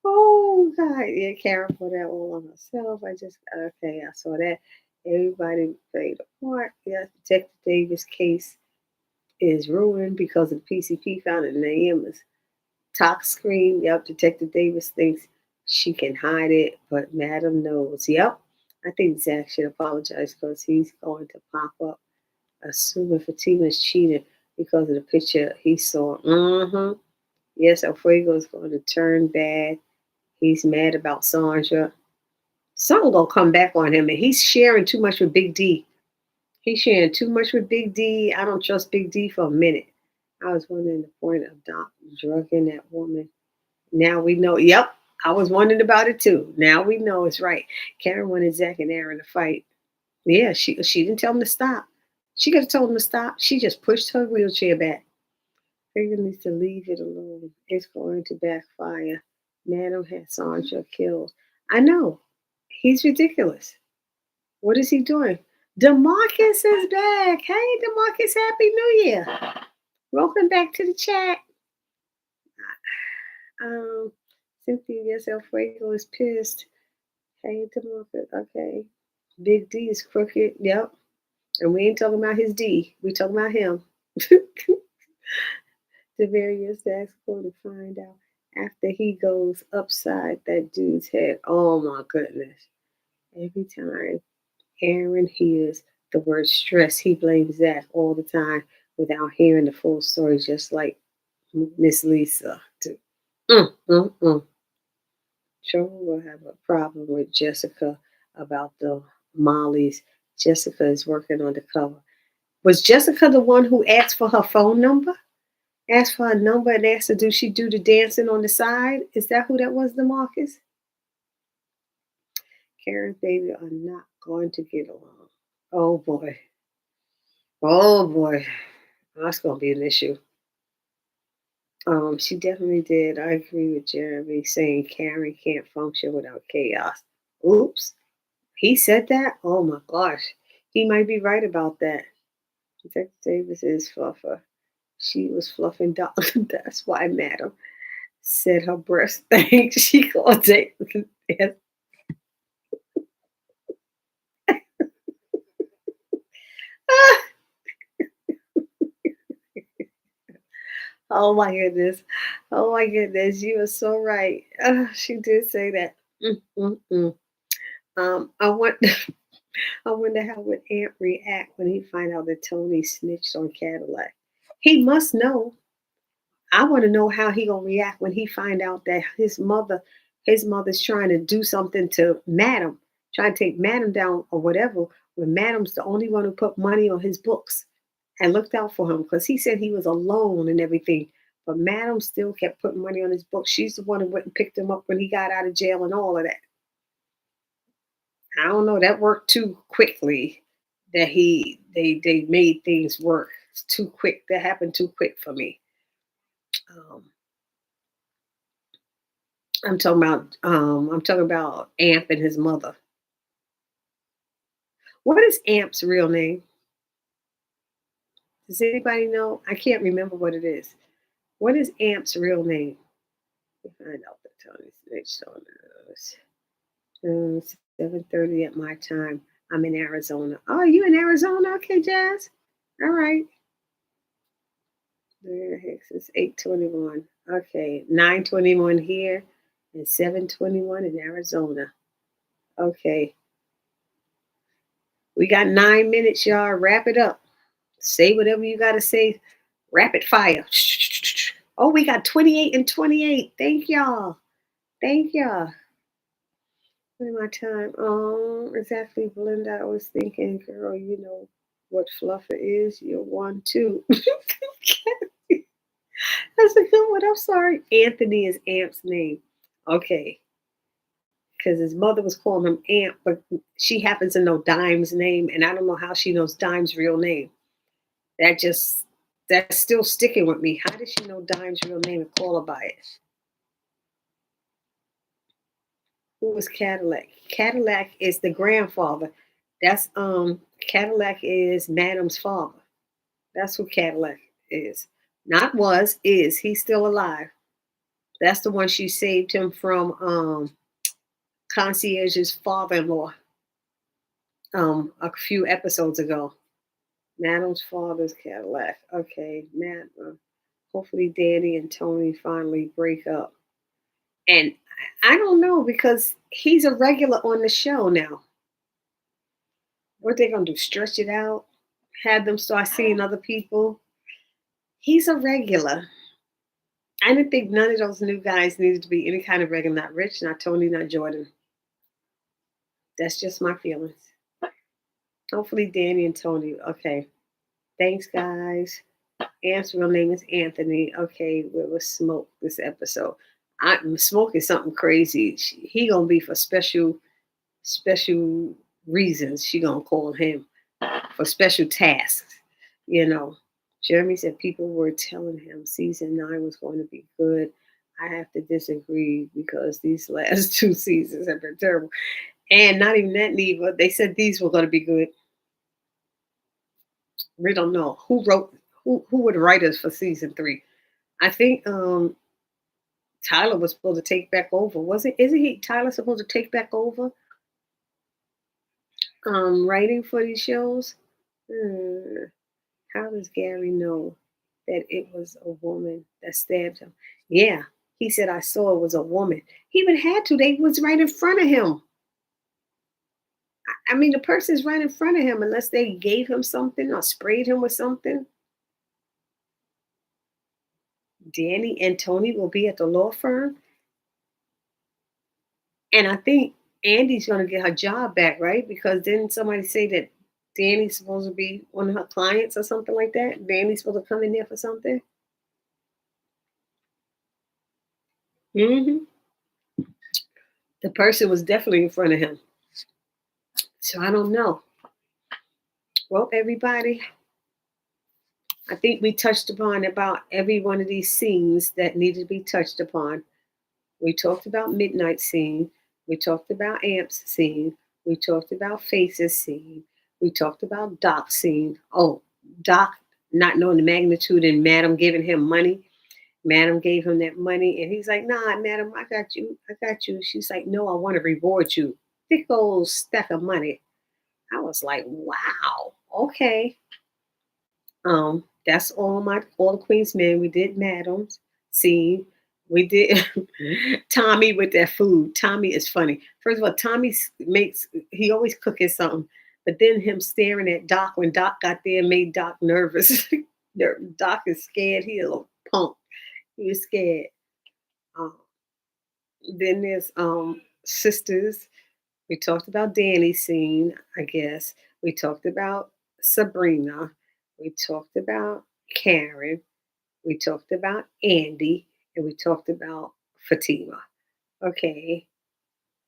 S1: Oh God, yeah, Karen put that all on herself. I just okay, I saw that. Everybody played a part. Yes, Detective Davis case is ruined because of the PCP found in Naima's talk screen. Yep, Detective Davis thinks she can hide it, but Madam knows. Yep, I think Zach should apologize because he's going to pop up, assuming Fatima's cheated because of the picture he saw. Mm-hmm. Yes, Alfredo is going to turn bad. He's mad about Sandra. Something gonna come back on him, and he's sharing too much with Big D. He's sharing too much with Big D. I don't trust Big D for a minute. I was wondering the point of Doc drugging that woman. Now we know. Yep, I was wondering about it too. Now we know it's right. Karen wanted Zach and Aaron to fight. Yeah, she didn't tell him to stop. She could have told him to stop. She just pushed her wheelchair back. Figure needs to leave it alone. It's going to backfire. Madam had Sandra killed. I know. He's ridiculous. What is he doing? Demarcus is back. Hey, Demarcus, Happy New Year. Welcome back to the chat. Um, Cynthia, yes, Alfredo is pissed. Hey, Demarcus. Okay. Big D is crooked. Yep. And we ain't talking about his D. We talking about him. The various that's going to find out after he goes upside that dude's head. Oh my goodness. Every time Aaron hears the word stress, he blames that all the time without hearing the full story, just like Miss Lisa. Too. Mm, mm, mm. Trouble will have a problem with Jessica about the Molly's. Jessica is working on the cover. Was Jessica the one who asked for her phone number? Asked for her number and asked her, do she do the dancing on the side? Is that who that was, Demarcus? Karen and baby are not going to get along. Oh boy. Oh boy. That's going to be an issue. She definitely did. I agree with Jeremy saying Karen can't function without chaos. Oops. He said that? Oh my gosh. He might be right about that. Detective Davis is fluffer. She was fluffing down. That's why Madam said her breast thing. She called it. Yes. Oh my goodness. Oh my goodness. You are so right. She did say that. Mm, mm, mm. I want I wonder how would Aunt react when he find out that Tony snitched on Cadillac. He must know. I want to know how he gonna react when he find out that his mother's trying to do something to Madam, trying to take Madam down or whatever, when Madam's the only one who put money on his books and looked out for him because he said he was alone and everything. But Madam still kept putting money on his books. She's the one who went and picked him up when he got out of jail and all of that. I don't know. That worked too quickly. That they made things work too quick. That happened too quick for me. Um, I'm talking about Amp and his mother. What is Amp's real name? Does anybody know? I can't remember what it is. What is Amp's real name? We find out that Tony snitched on us. 7:30 at my time. I'm in Arizona. Oh, you in Arizona? Okay, Jazz. All right. It's 8:21. Okay, 9:21 here and 7:21 in Arizona. Okay, we got 9 minutes, y'all. Wrap it up. Say whatever you got to say. Rapid fire. Oh, we got 28 and 28. Thank y'all. Thank y'all. In my time. Exactly, Belinda. I was thinking, girl, you know what fluffer is? You're one too. That's a good one. I'm sorry. Anthony is Amp's name. Okay. Because his mother was calling him Amp, but she happens to know Dime's name, and I don't know how she knows Dime's real name. That just that's still sticking with me. How did she know Dime's real name and call her by it? Who was Cadillac? Cadillac is the grandfather. That's Cadillac is Madam's father. That's who Cadillac is. Not was, is. He's still alive. That's the one she saved him from concierge's father-in-law a few episodes ago. Madam's father's Cadillac. Okay, Matt. Hopefully, Danny and Tony finally break up. And I don't know because he's a regular on the show now. What they gonna do? Stretch it out? Have them start seeing other people? He's a regular. I didn't think none of those new guys needed to be any kind of regular. Not Rich, not Tony, not Jordan. That's just my feelings. Hopefully, Danny and Tony. Okay. Thanks, guys. Ant's real name is Anthony. Okay, we will smoke this episode. I'm smoking something crazy. He gonna be for special reasons. She gonna call him for special tasks. You know. Jeremy said people were telling him season 9 was going to be good. I have to disagree because these last 2 seasons have been terrible. And not even that, Neva. They said these were going to be good. We don't know who wrote who were the writers for season 3. I think Tyler was supposed to take back over. Was it? Isn't he Tyler supposed to take back over writing for these shows? Hmm. How does Gary know that it was a woman that stabbed him? Yeah, he said I saw it was a woman. He even had to. They was right in front of him. I mean, the person's right in front of him unless they gave him something or sprayed him with something. Danny and Tony will be at the law firm. And I think Andy's going to get her job back, right? Because didn't somebody say that Danny's supposed to be one of her clients or something like that? Danny's supposed to come in there for something? Hmm. The person was definitely in front of him. So I don't know. Well, everybody, I think we touched upon about every one of these scenes that needed to be touched upon. We talked about Midnight scene. We talked about Amp's scene. We talked about Faces scene. We talked about Doc scene. Oh, Doc not knowing the magnitude and Madam giving him money. Madam gave him that money and he's like, nah, Madam, I got you. I got you. She's like, no, I want to reward you. Big old stack of money. I was like, wow, okay. That's all the Queen's men. We did Madams scene. We did Tommy with that food. Tommy is funny. First of all, Tommy makes he always cooking something, but then him staring at Doc when Doc got there made Doc nervous. Doc is scared. He a little punk. He was scared. Um, then there's sisters. We talked about Danny's scene, I guess. We talked about Sabrina. We talked about Karen. We talked about Andy. And we talked about Fatima. Okay.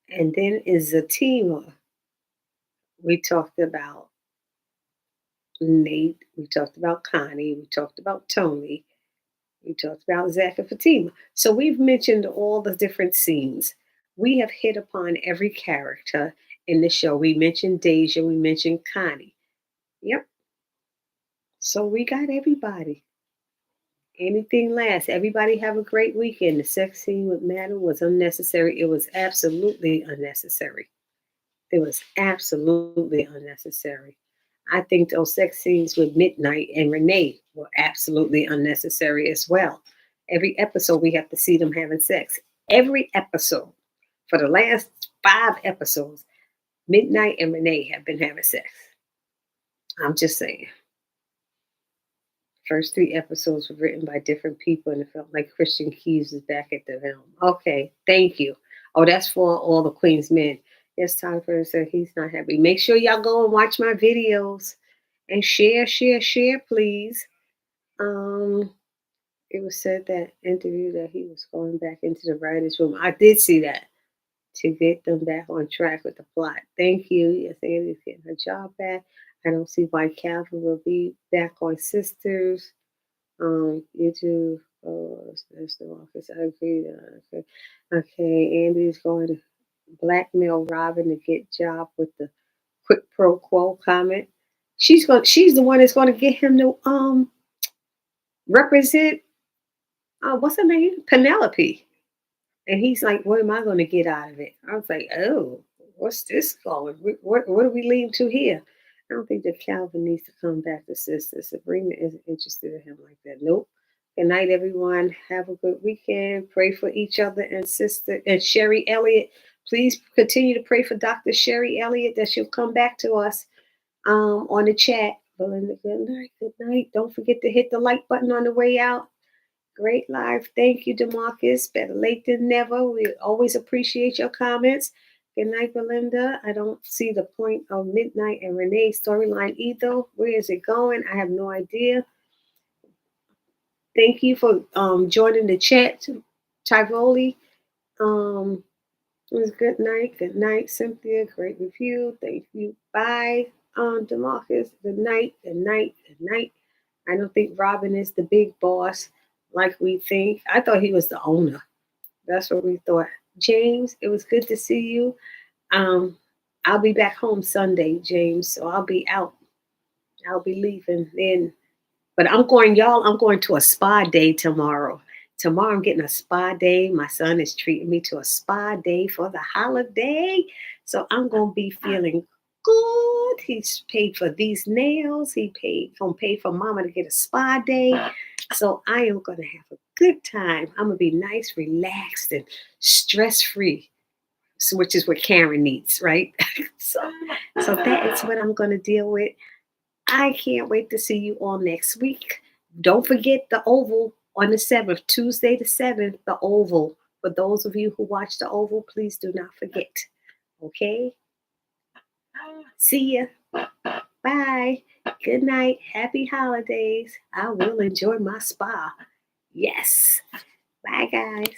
S1: And then is Zatima. We talked about Nate. We talked about Connie. We talked about Tony. We talked about Zach and Fatima. So we've mentioned all the different scenes. We have hit upon every character in the show. We mentioned Deja. We mentioned Connie. Yep. So we got everybody. Anything last. Everybody have a great weekend. The sex scene with Madam was unnecessary. It was absolutely unnecessary. It was absolutely unnecessary. I think those sex scenes with Midnight and Renee were absolutely unnecessary as well. Every episode, we have to see them having sex. Every episode. For the last 5 episodes, Midnight and Renee have been having sex. I'm just saying. First 3 episodes were written by different people, and it felt like Christian Keys is back at the helm. Okay, thank you. Oh, that's for all the Queen's men. It's time for him to say he's not happy. Make sure y'all go and watch my videos and share, please. Um, it was said that interview that he was going back into the writers' room. I did see that to get them back on track with the plot. Thank you. Yes, Andy's getting her job back. I don't see why Calvin will be back on Sisters. You do. Oh, that's the office. I agree. Okay. Okay, Andy's going to blackmail Robin to get job with the quid pro quo comment. She's the one that's going to get him to represent what's her name? Penelope. And he's like, what am I going to get out of it? I was like, oh, what's this going? What are we leading to here? I don't think that Calvin needs to come back to Sister. Sabrina isn't interested in him like that. Nope. Good night, everyone. Have a good weekend. Pray for each other and Sister and Sherry Elliott. Please continue to pray for Dr. Sherry Elliott that she'll come back to us on the chat. Belinda, good night. Good night. Don't forget to hit the like button on the way out. Great live. Thank you, Demarcus. Better late than never. We always appreciate your comments. Good night, Belinda. I don't see the point of Midnight and Renee's storyline either. Where is it going? I have no idea. Thank you for joining the chat, Tivoli. Um, it was good night. Good night, Cynthia. Great review. Thank you. Bye, Demarcus. Good night. Good night. Good night. I don't think Robin is the big boss like we think. I thought he was the owner. That's what we thought. James, it was good to see you. Um, I'll be back home Sunday, James. So I'll be out. I'll be leaving then. But I'm going to a spa day tomorrow. Tomorrow I'm getting a spa day. My son is treating me to a spa day for the holiday. So I'm going to be feeling good. He's paid for these nails. Gonna pay for mama to get a spa day. So I am gonna have a good time. I'm gonna be nice, relaxed, and stress-free. So, which is what Karen needs, right? so so that is what I'm gonna deal with. I can't wait to see you all next week. Don't forget the Oval on the 7th, Tuesday the 7th, the Oval. For those of you who watch the Oval, please do not forget. Okay? See ya. Bye. Good night. Happy holidays. I will enjoy my spa. Yes. Bye, guys.